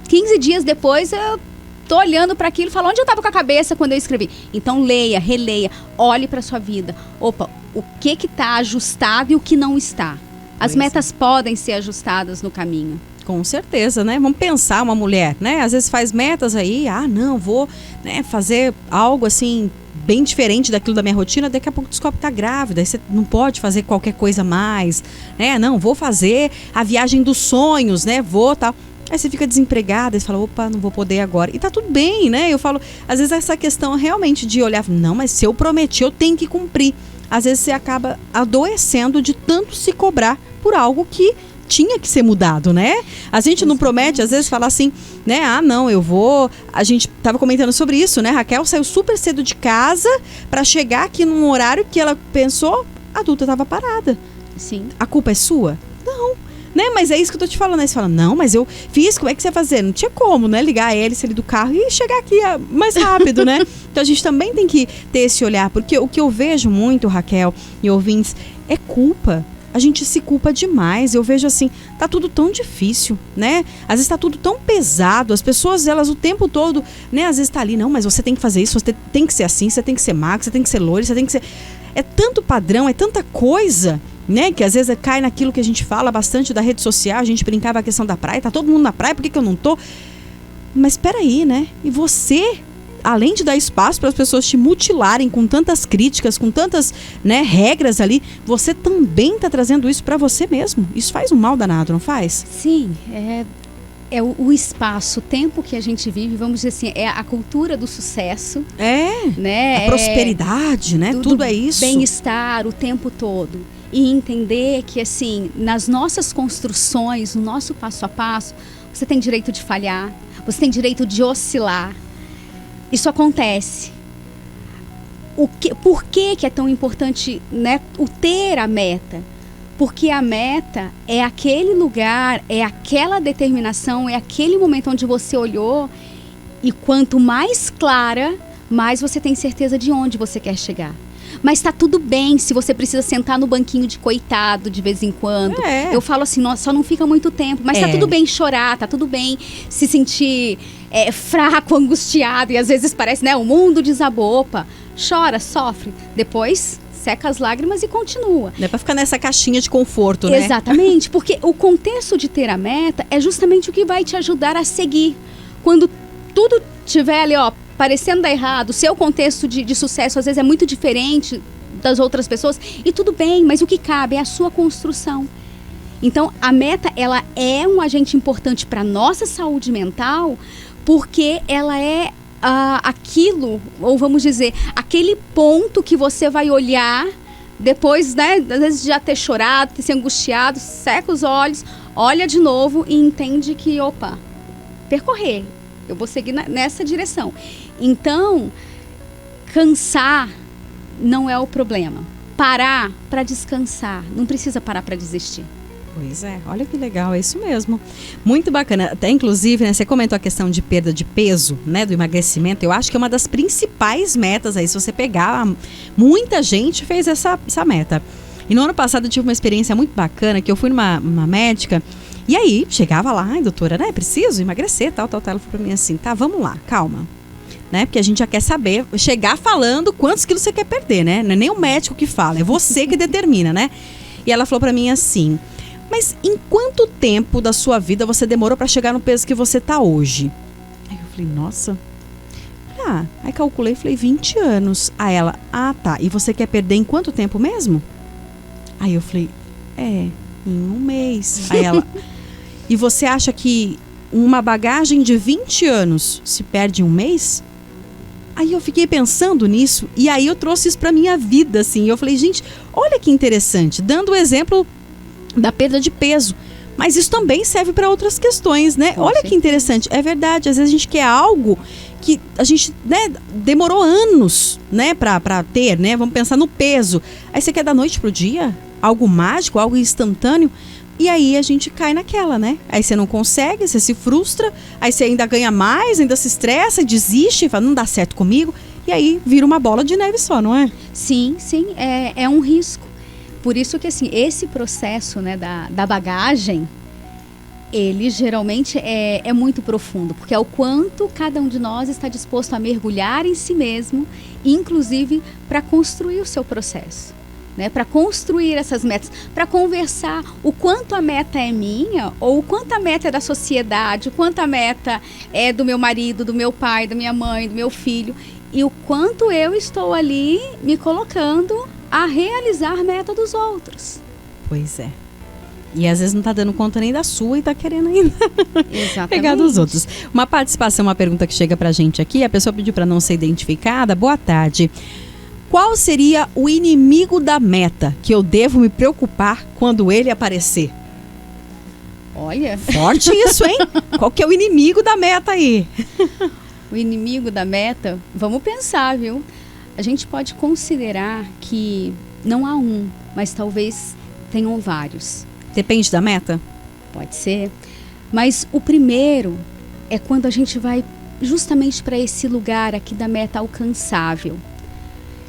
15 dias depois eu tô olhando para aquilo e falo, onde eu tava com a cabeça quando eu escrevi? Então leia, releia, olhe para sua vida. Opa, o que tá ajustado e o que não está. As metas podem ser ajustadas no caminho. Com certeza, né? Vamos pensar uma mulher, né? Às vezes faz metas aí, não, vou, né, fazer algo assim bem diferente daquilo da minha rotina, daqui a pouco descobre que tá grávida, aí você não pode fazer qualquer coisa mais, né? Não, vou fazer a viagem dos sonhos, né? Vou, tal. Aí você fica desempregada e você fala, opa, não vou poder agora. E tá tudo bem, né? Eu falo, às vezes essa questão realmente de olhar, não, mas se eu prometi, eu tenho que cumprir. Às vezes você acaba adoecendo de tanto se cobrar por algo que tinha que ser mudado, né? A gente não promete, às vezes fala assim, né? Não, eu vou... A gente tava comentando sobre isso, né? Raquel saiu super cedo de casa para chegar aqui num horário que ela pensou, a adulta tava parada. Sim. A culpa é sua? Não. Né? Mas é isso que eu tô te falando. Aí você fala, não, mas eu fiz, como é que você ia fazer? Não tinha como, né? Ligar a hélice ali do carro e chegar aqui mais rápido, né? Então a gente também tem que ter esse olhar, porque o que eu vejo muito, Raquel e ouvintes, é culpa. A gente se culpa demais. Eu vejo assim, tá tudo tão difícil, né? Às vezes tá tudo tão pesado. As pessoas, elas o tempo todo, né? Às vezes tá ali, não, mas você tem que fazer isso, você tem que ser assim, você tem que ser magro, você tem que ser loiro, você tem que ser... É tanto padrão, é tanta coisa, né? Que às vezes cai naquilo que a gente fala bastante da rede social. A gente brincava a questão da praia, tá todo mundo na praia, por que eu não tô? Mas peraí, né? E você... além de dar espaço para as pessoas te mutilarem com tantas críticas, com tantas, né, regras ali, você também está trazendo isso para você mesmo. Isso faz um mal danado, não faz? Sim, é o espaço, o tempo que a gente vive, vamos dizer assim, é a cultura do sucesso. Né? A prosperidade, né? Tudo é isso. Bem-estar o tempo todo. E entender que, assim, nas nossas construções, no nosso passo a passo, você tem direito de falhar, você tem direito de oscilar. Isso acontece. Por que é tão importante, né, o ter a meta? Porque a meta é aquele lugar, é aquela determinação, é aquele momento onde você olhou e quanto mais clara, mais você tem certeza de onde você quer chegar. Mas tá tudo bem se você precisa sentar no banquinho de coitado de vez em quando. Eu falo assim, nossa, só não fica muito tempo. Mas tá tudo bem chorar, tá tudo bem se sentir fraco, angustiado. E às vezes parece, né, o mundo desabou. Opa, chora, sofre. Depois seca as lágrimas e continua. Não é pra ficar nessa caixinha de conforto, né? Exatamente, porque o contexto de ter a meta é justamente o que vai te ajudar a seguir. Quando tudo tiver ali, ó, parecendo dar errado, o seu contexto de sucesso às vezes é muito diferente das outras pessoas, e tudo bem, mas o que cabe é a sua construção. Então, a meta, ela é um agente importante para a nossa saúde mental, porque ela é aquilo, ou vamos dizer, aquele ponto que você vai olhar depois, né, às vezes de já ter chorado, ter se angustiado, seca os olhos, olha de novo e entende que, opa, percorrer, eu vou seguir nessa direção. Então, cansar não é o problema. Parar para descansar, não precisa parar para desistir. Pois é, olha que legal, é isso mesmo. Muito bacana. Até inclusive, né, você comentou a questão de perda de peso, né, do emagrecimento. Eu acho que é uma das principais metas aí, se você pegar, muita gente fez essa meta. E no ano passado eu tive uma experiência muito bacana, que eu fui numa médica, e aí chegava lá, ai doutora, né, preciso emagrecer, tal. Ela falou pra mim assim, tá, vamos lá, calma. Né, porque a gente já quer saber, chegar falando quantos quilos você quer perder, né? Não é nem o médico que fala, é você que determina, né? E ela falou pra mim assim, mas em quanto tempo da sua vida você demorou pra chegar no peso que você tá hoje? Aí eu falei, nossa. Aí calculei e falei, 20 anos. Aí ela, tá, e você quer perder em quanto tempo mesmo? Aí eu falei, em um mês. Aí ela, e você acha que uma bagagem de 20 anos se perde em um mês? Aí eu fiquei pensando nisso e aí eu trouxe isso pra minha vida, assim. Eu falei, gente, olha que interessante, dando o exemplo da perda de peso. Mas isso também serve para outras questões, né? Olha que interessante, é verdade, às vezes a gente quer algo que a gente, né, demorou anos, né, pra ter, né? Vamos pensar no peso. Aí você quer da noite pro dia? Algo mágico, algo instantâneo? E aí a gente cai naquela, né? Aí você não consegue, você se frustra, aí você ainda ganha mais, ainda se estressa, desiste, fala, não dá certo comigo. E aí vira uma bola de neve só, não é? Sim, é um risco. Por isso que, assim, esse processo, né, da bagagem, ele geralmente é muito profundo, porque é o quanto cada um de nós está disposto a mergulhar em si mesmo, inclusive para construir o seu processo. Né, para construir essas metas, para conversar o quanto a meta é minha ou o quanto a meta é da sociedade, o quanto a meta é do meu marido, do meu pai, da minha mãe, do meu filho, e o quanto eu estou ali me colocando a realizar a meta dos outros. Pois é. E às vezes não está dando conta nem da sua e está querendo ainda pegar dos outros. Uma participação, uma pergunta que chega pra gente aqui, a pessoa pediu para não ser identificada. Boa tarde. Qual seria o inimigo da meta que eu devo me preocupar quando ele aparecer? Olha. Forte isso, hein? Qual que é o inimigo da meta aí? O inimigo da meta, vamos pensar, viu? A gente pode considerar que não há um, mas talvez tenham vários. Depende da meta? Pode ser. Mas o primeiro é quando a gente vai justamente para esse lugar aqui da meta alcançável.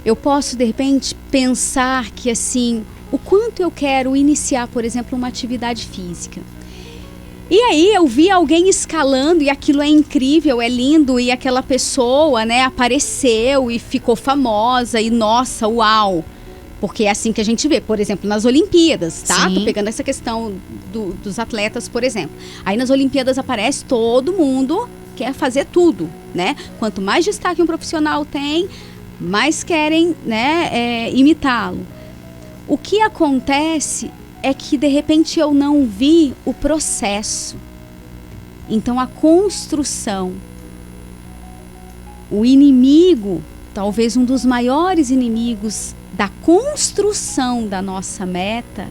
Eu posso, de repente, pensar que, assim, o quanto eu quero iniciar, por exemplo, uma atividade física. E aí eu vi alguém escalando e aquilo é incrível, é lindo, e aquela pessoa, né, apareceu e ficou famosa e, nossa, uau! Porque é assim que a gente vê, por exemplo, nas Olimpíadas, tá? Sim. Tô pegando essa questão dos atletas, por exemplo. Aí nas Olimpíadas aparece todo mundo quer fazer tudo, né? Quanto mais destaque um profissional tem, mais querem, né, imitá-lo. O que acontece é que, de repente, eu não vi o processo. Então, a construção, o inimigo, talvez um dos maiores inimigos da construção da nossa meta,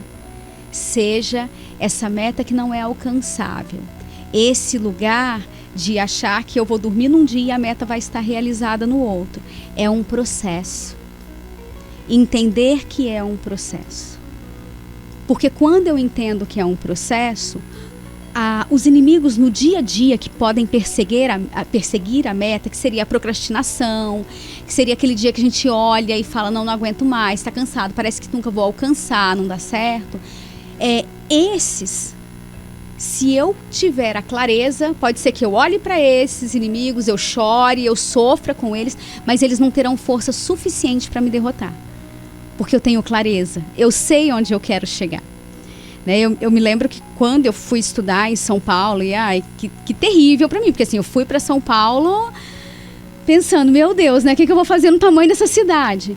seja essa meta que não é alcançável. Esse lugar de achar que eu vou dormir num dia e a meta vai estar realizada no outro. É um processo. Entender que é um processo. Porque quando eu entendo que é um processo, os inimigos no dia a dia que podem perseguir a meta, que seria a procrastinação, que seria aquele dia que a gente olha e fala, não aguento mais, está cansado, parece que nunca vou alcançar, não dá certo. Esses, se eu tiver a clareza, pode ser que eu olhe para esses inimigos, eu chore, eu sofra com eles, mas eles não terão força suficiente para me derrotar. Porque eu tenho clareza, eu sei onde eu quero chegar. Né? Eu me lembro que quando eu fui estudar em São Paulo, que terrível para mim, porque assim, eu fui para São Paulo pensando, meu Deus, né, o que eu vou fazer no tamanho dessa cidade?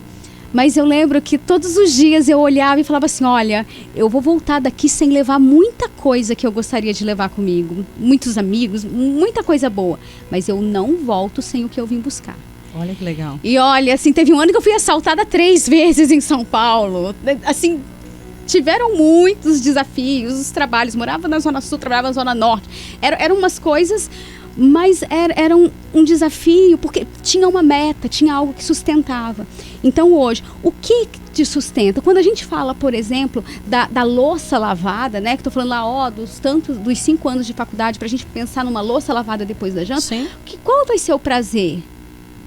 Mas eu lembro que todos os dias eu olhava e falava assim, olha, eu vou voltar daqui sem levar muita coisa que eu gostaria de levar comigo, muitos amigos, muita coisa boa, mas eu não volto sem o que eu vim buscar. Olha que legal. E olha, assim, teve um ano que eu fui assaltada 3 vezes em São Paulo. Assim, tiveram muitos desafios, os trabalhos. Morava na Zona Sul, trabalhava na Zona Norte. Eram umas coisas, mas era um desafio, porque tinha uma meta, tinha algo que sustentava. Então hoje, o que te sustenta? Quando a gente fala, por exemplo, da louça lavada, né? Que estou falando lá, dos 5 anos de faculdade, para a gente pensar numa louça lavada depois da janta. Sim. Qual vai ser o prazer?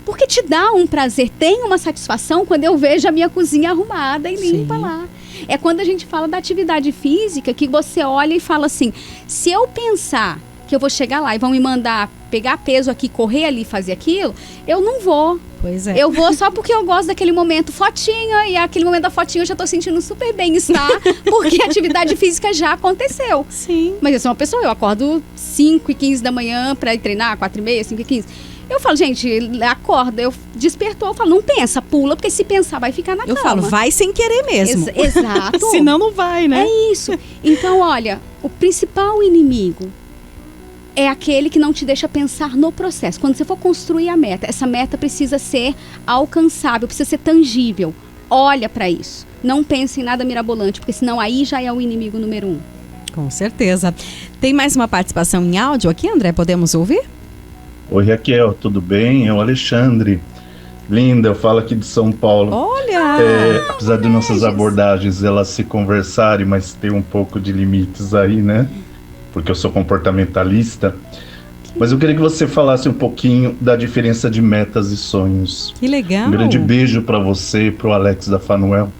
Porque te dá um prazer, tem uma satisfação quando eu vejo a minha cozinha arrumada e limpa. Sim. Lá. É quando a gente fala da atividade física que você olha e fala assim, se eu pensar que eu vou chegar lá e vão me mandar pegar peso aqui, correr ali, fazer aquilo, eu não vou. Pois é. Eu vou só porque eu gosto daquele momento fotinha, e aquele momento da fotinha eu já tô sentindo super bem-estar, porque a atividade física já aconteceu. Sim. Mas eu sou uma pessoa, eu acordo 5h15 da manhã para ir treinar, 4h30, 5h15. Eu falo, gente, acorda, despertou, eu falo, não pensa, pula, porque se pensar vai ficar na cama. Eu falo, vai sem querer mesmo. Exato. Senão não vai, né? É isso. Então, olha, o principal inimigo é aquele que não te deixa pensar no processo. Quando você for construir a meta, essa meta precisa ser alcançável, precisa ser tangível. Olha para isso. Não pense em nada mirabolante, porque senão aí já é o inimigo número 1. Com certeza. Tem mais uma participação em áudio aqui, André? Podemos ouvir? Oi, Raquel, tudo bem? É o Alexandre. Linda, eu falo aqui de São Paulo. Olha! Apesar de nossas abordagens elas se conversarem, mas tem um pouco de limites aí, né? Porque eu sou comportamentalista. Mas eu queria que você falasse um pouquinho da diferença de metas e sonhos. Que legal! Um grande beijo para você e para o Alex da Fanuel.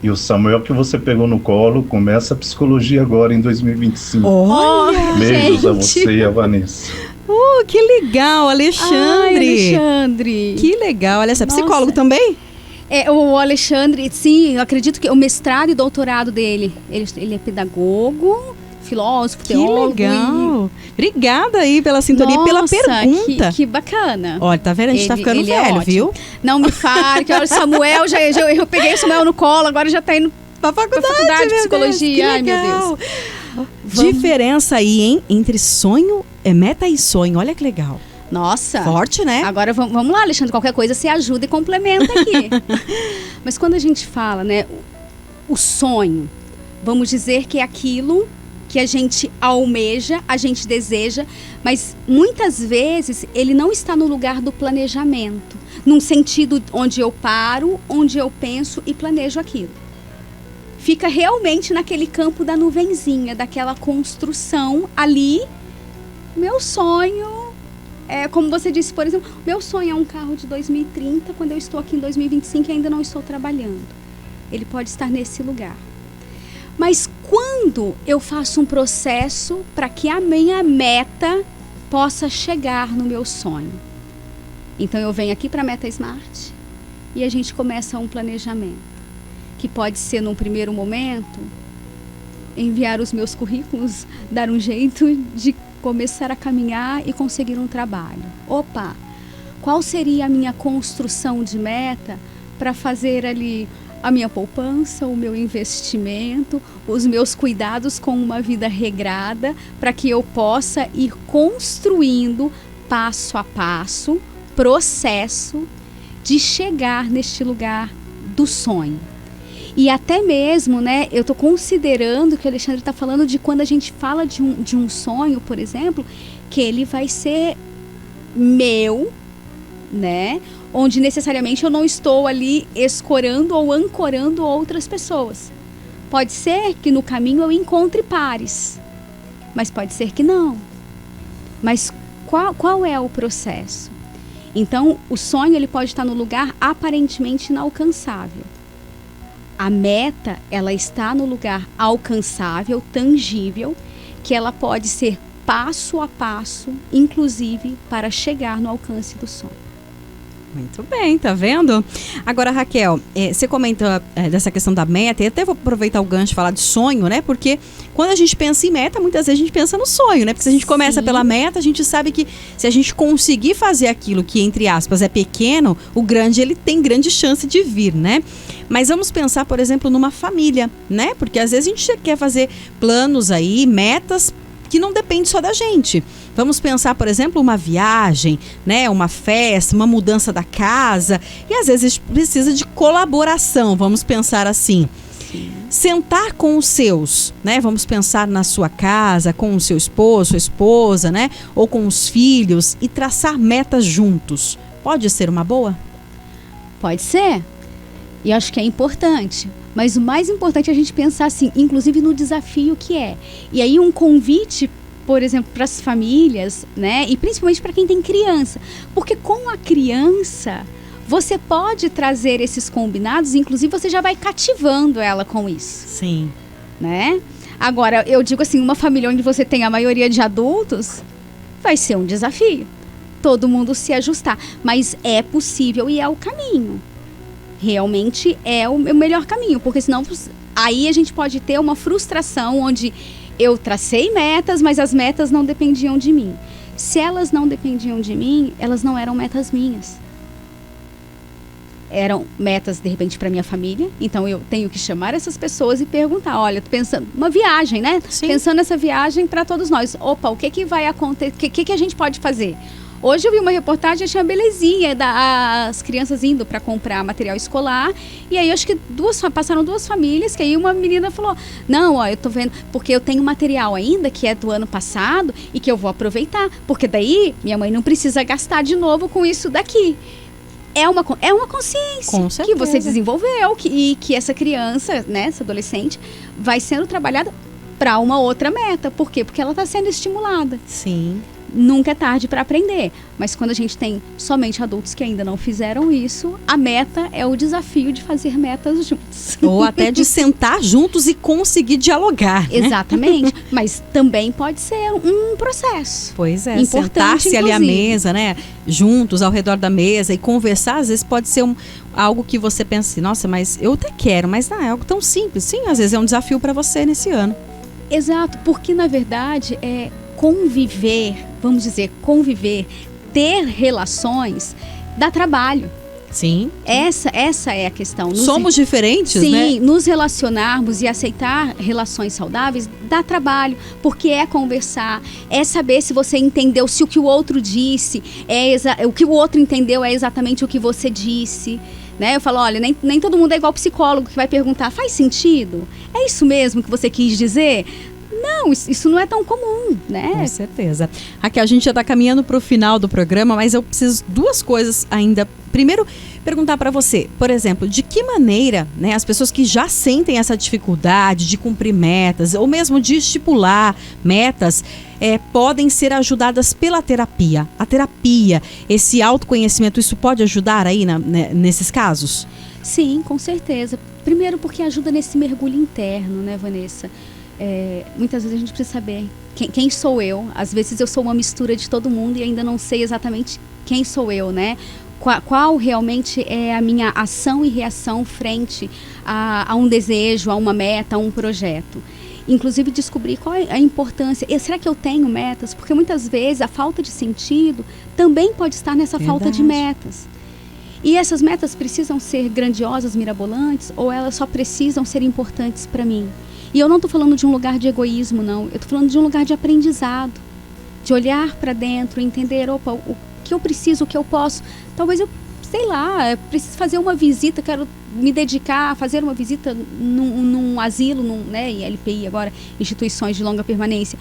E o Samuel que você pegou no colo, começa a psicologia agora em 2025. Olha! Beijos gente. a você e a Vanessa. Que legal, Alexandre! Ai, Alexandre! Que legal, olha, você é Nossa. psicólogo também? O Alexandre, sim, eu acredito que o mestrado e doutorado dele, ele é pedagogo, filósofo, teólogo. Que legal! Obrigada aí pela sintonia e pela pergunta. Que bacana. Olha, tá vendo? A gente tá ficando ele é velho, ótimo. viu? Não me fale, que o Samuel, eu peguei o Samuel no colo, agora já tá indo Pra faculdade de meu psicologia. Deus, Ai, meu Deus. Diferença aí, hein? Entre meta e sonho. Olha que legal. Nossa. Forte, né? Agora vamos lá, Alexandre. Qualquer coisa você ajuda e complementa aqui. Mas quando a gente fala, né? O sonho, vamos dizer que é aquilo que a gente almeja, a gente deseja, mas muitas vezes ele não está no lugar do planejamento. Num sentido onde eu paro, onde eu penso e planejo aquilo. fica realmente naquele campo da nuvenzinha, daquela construção ali. Meu sonho é, como você disse, por exemplo, meu sonho é um carro de 2030, quando eu estou aqui em 2025 e ainda não estou trabalhando. Ele pode estar nesse lugar. Mas quando eu faço um processo para que a minha meta possa chegar no meu sonho? Então eu venho aqui para a Meta Smart e a gente começa um planejamento, que pode ser num primeiro momento enviar os meus currículos, dar um jeito de começar a caminhar e conseguir um trabalho. Opa, qual seria a minha construção de meta para fazer ali a minha poupança, o meu investimento, os meus cuidados com uma vida regrada, para que eu possa ir construindo passo a passo, processo de chegar neste lugar do sonho. E até mesmo, né, eu estou considerando que o Alexandre está falando de quando a gente fala de um sonho, por exemplo, que ele vai ser meu, né, onde necessariamente eu não estou ali escorando ou ancorando outras pessoas. Pode ser que no caminho eu encontre pares, mas pode ser que não. Mas qual é o processo? Então, o sonho ele pode estar no lugar aparentemente inalcançável. A meta, ela está no lugar alcançável, tangível, que ela pode ser passo a passo, inclusive para chegar no alcance do sonho. Muito bem, tá vendo? Agora, Raquel, você comenta dessa questão da meta, e até vou aproveitar o gancho e falar de sonho, né? Porque quando a gente pensa em meta, muitas vezes a gente pensa no sonho, né? Porque se a gente começa pela meta, a gente sabe que se a gente conseguir fazer aquilo que, entre aspas, é pequeno, o grande, ele tem grande chance de vir, né? Mas vamos pensar, por exemplo, numa família, né? Porque às vezes a gente quer fazer planos aí, metas que não dependem só da gente. Vamos pensar, por exemplo, uma viagem, né? Uma festa, uma mudança da casa. E às vezes a gente precisa de colaboração, vamos pensar assim. Sim. Sentar com os seus, né? Vamos pensar na sua casa, com o seu esposo, sua esposa, né? Ou com os filhos e traçar metas juntos. Pode ser uma boa? Pode ser. E acho que é importante. Mas o mais importante é a gente pensar assim, inclusive no desafio que é. E aí um convite, por exemplo, para as famílias, né? E principalmente para quem tem criança. Porque com a criança, você pode trazer esses combinados, inclusive você já vai cativando ela com isso. Sim. Né? Agora, eu digo assim, uma família onde você tem a maioria de adultos, vai ser um desafio. Todo mundo se ajustar. Mas é possível e é o caminho. Realmente é o melhor caminho, porque senão aí a gente pode ter uma frustração onde eu tracei metas, mas as metas não dependiam de mim. Se elas não dependiam de mim, elas não eram metas minhas. Eram metas, de repente, para minha família. Então eu tenho que chamar essas pessoas e perguntar, olha, tô pensando, uma viagem, né? Sim. Pensando nessa viagem para todos nós. Opa, o que vai acontecer? O que a gente pode fazer? Hoje eu vi uma reportagem, achei uma belezinha, as crianças indo para comprar material escolar, e aí acho que passaram duas famílias, que aí uma menina falou, não, ó, eu tô vendo, porque eu tenho material ainda, que é do ano passado, e que eu vou aproveitar, porque daí minha mãe não precisa gastar de novo com isso daqui. É uma consciência que você desenvolveu, que essa criança, né, essa adolescente, vai sendo trabalhada para uma outra meta. Por quê? Porque ela está sendo estimulada. Sim. Nunca é tarde para aprender, mas quando a gente tem somente adultos que ainda não fizeram isso, a meta é o desafio de fazer metas juntos. Ou até de sentar juntos e conseguir dialogar, né? Exatamente, mas também pode ser um processo. Pois é, sentar-se ali à mesa, né? Juntos, ao redor da mesa e conversar, às vezes pode ser algo que você pensa assim, nossa, mas eu até quero, mas não, é algo tão simples. Sim, às vezes é um desafio para você nesse ano. Exato, porque na verdade conviver, vamos dizer, ter relações, dá trabalho. Sim. Essa é a questão. Somos diferentes, sim, né? Sim, nos relacionarmos e aceitar relações saudáveis dá trabalho, porque é conversar, é saber se você entendeu, se o que o outro disse, o que o outro entendeu é exatamente o que você disse. Né? Eu falo, olha, nem todo mundo é igual psicólogo que vai perguntar, faz sentido? É isso mesmo que você quis dizer? Não, isso não é tão comum, né? Com certeza. Raquel, a gente já está caminhando para o final do programa, mas eu preciso duas coisas ainda Primeiro, perguntar para você, por exemplo, de que maneira, né, as pessoas que já sentem essa dificuldade de cumprir metas ou mesmo de estipular metas podem ser ajudadas pela terapia. A terapia, esse autoconhecimento, isso pode ajudar aí nesses casos? Sim, com certeza. Primeiro porque ajuda nesse mergulho interno, né, Vanessa? Muitas vezes a gente precisa saber quem sou eu. Às vezes eu sou uma mistura de todo mundo e ainda não sei exatamente quem sou eu, né? Qual realmente é a minha ação e reação frente a um desejo, a uma meta, a um projeto. Inclusive descobrir qual é a importância. Será que eu tenho metas? Porque muitas vezes a falta de sentido também pode estar nessa falta de metas. E essas metas precisam ser grandiosas, mirabolantes, ou elas só precisam ser importantes para mim? E eu não estou falando de um lugar de egoísmo, não. Eu estou falando de um lugar de aprendizado, de olhar para dentro, entender, opa, o que eu preciso, o que eu posso. Talvez eu, sei lá, preciso fazer uma visita, quero me dedicar a fazer uma visita num asilo, né, em LPI agora, instituições de longa permanência.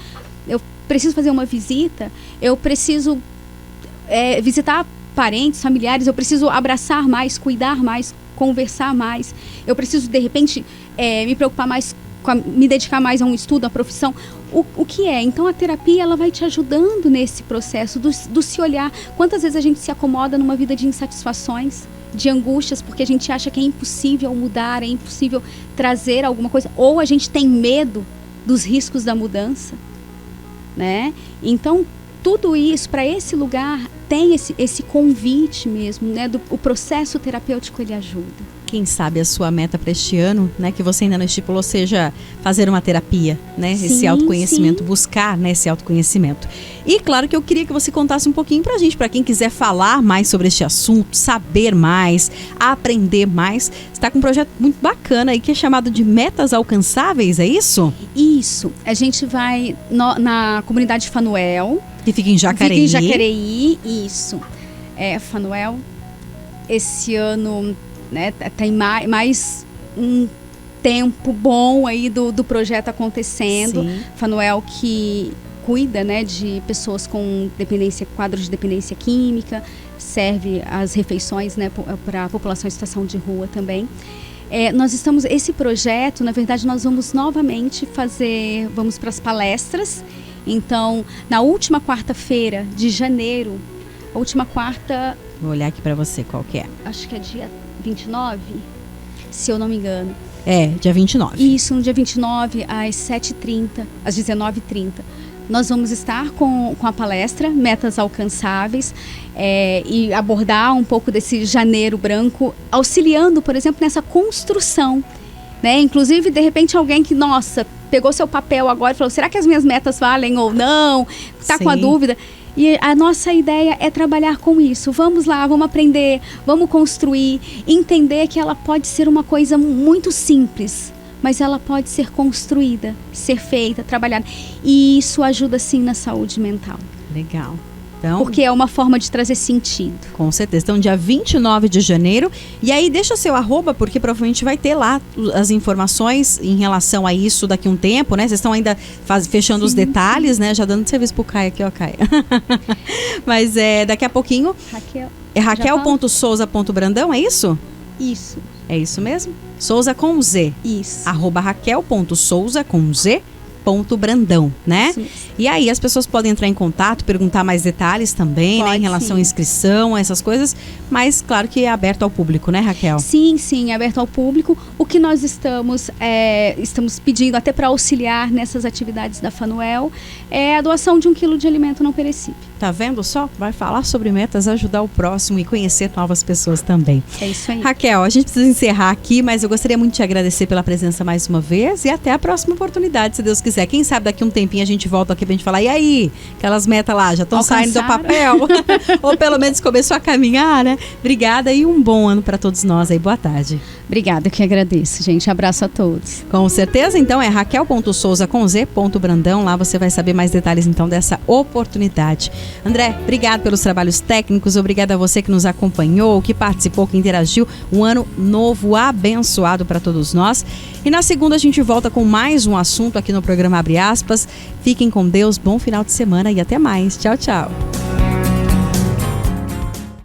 Eu preciso fazer uma visita, eu preciso visitar parentes, familiares, eu preciso abraçar mais, cuidar mais, conversar mais. Eu preciso, de repente, me preocupar mais, me dedicar mais a um estudo, a profissão. O que é? Então a terapia ela vai te ajudando nesse processo do se olhar. Quantas vezes a gente se acomoda numa vida de insatisfações, de angústias, porque a gente acha que é impossível mudar, é impossível trazer alguma coisa, ou a gente tem medo dos riscos da mudança, né? Então tudo isso, para esse lugar, tem esse convite mesmo, né? O processo terapêutico ele ajuda. Quem sabe a sua meta para este ano, né, que você ainda não estipulou, seja fazer uma terapia, né? Sim, esse autoconhecimento, sim. buscar, né, esse autoconhecimento. E claro que eu queria que você contasse um pouquinho pra gente, para quem quiser falar mais sobre este assunto, saber mais, aprender mais. Você está com um projeto muito bacana aí que é chamado de Metas Alcançáveis, é isso? Isso. A gente vai na comunidade Fanuel. Que fica em Jacareí. Fica em Jacareí, isso. Fanuel, esse ano, né, tem mais um tempo bom aí do projeto acontecendo. Sim. Fanuel que cuida, né, de pessoas com quadros de dependência química, serve as refeições, né, para a população em situação de rua também. Esse projeto, na verdade, nós vamos novamente vamos para as palestras. Então, na última quarta-feira de janeiro, a última quarta... Vou olhar aqui para você, qual que é? Acho que é dia 29, se eu não me engano. Dia 29. Isso, no dia 29, às 7h30, às 19h30. Nós vamos estar com a palestra Metas Alcançáveis e abordar um pouco desse janeiro branco, auxiliando, por exemplo, nessa construção, né? Inclusive, de repente, alguém que, pegou seu papel agora e falou, será que as minhas metas valem ou não? Está com a dúvida. E a nossa ideia é trabalhar com isso. Vamos lá, vamos aprender, vamos construir, entender que ela pode ser uma coisa muito simples, mas ela pode ser construída, ser feita, trabalhada. E isso ajuda, sim, na saúde mental. Legal. Então, porque é uma forma de trazer sentido. Com certeza. Então, dia 29 de janeiro. E aí, deixa seu @, porque provavelmente vai ter lá as informações em relação a isso daqui a um tempo, né? Vocês estão ainda fechando os detalhes, né? Já dando serviço pro Caio aqui, ó, Caio. Mas daqui a pouquinho... Raquel. É raquel.souza.brandão, é isso? Isso. É isso mesmo? Souza com Z. Isso. @raquel.souza com Z. Brandão, né? Isso. E aí as pessoas podem entrar em contato, perguntar mais detalhes também, né, em relação à inscrição, essas coisas, mas claro que é aberto ao público, né, Raquel? Sim, é aberto ao público. O que nós estamos pedindo até para auxiliar nessas atividades da Fanuel é a doação de 1 quilo de alimento não perecível. Tá vendo só? Vai falar sobre metas, ajudar o próximo e conhecer novas pessoas também. É isso aí. Raquel, a gente precisa encerrar aqui, mas eu gostaria muito de te agradecer pela presença mais uma vez e até a próxima oportunidade, se Deus quiser. Quem sabe daqui a um tempinho a gente volta aqui pra gente falar, e aí? Aquelas metas lá, já estão saindo do papel? Ou pelo menos começou a caminhar, né? Obrigada e um bom ano para todos nós aí. Boa tarde. Obrigada, eu que agradeço, gente. Abraço a todos. Com certeza, então é raquel.souza com Z.brandão. Lá você vai saber mais detalhes então dessa oportunidade. André, obrigado pelos trabalhos técnicos, obrigada a você que nos acompanhou, que participou, que interagiu. Um ano novo abençoado para todos nós. E na segunda a gente volta com mais um assunto aqui no programa Abre Aspas. Fiquem com Deus, bom final de semana e até mais. Tchau, tchau.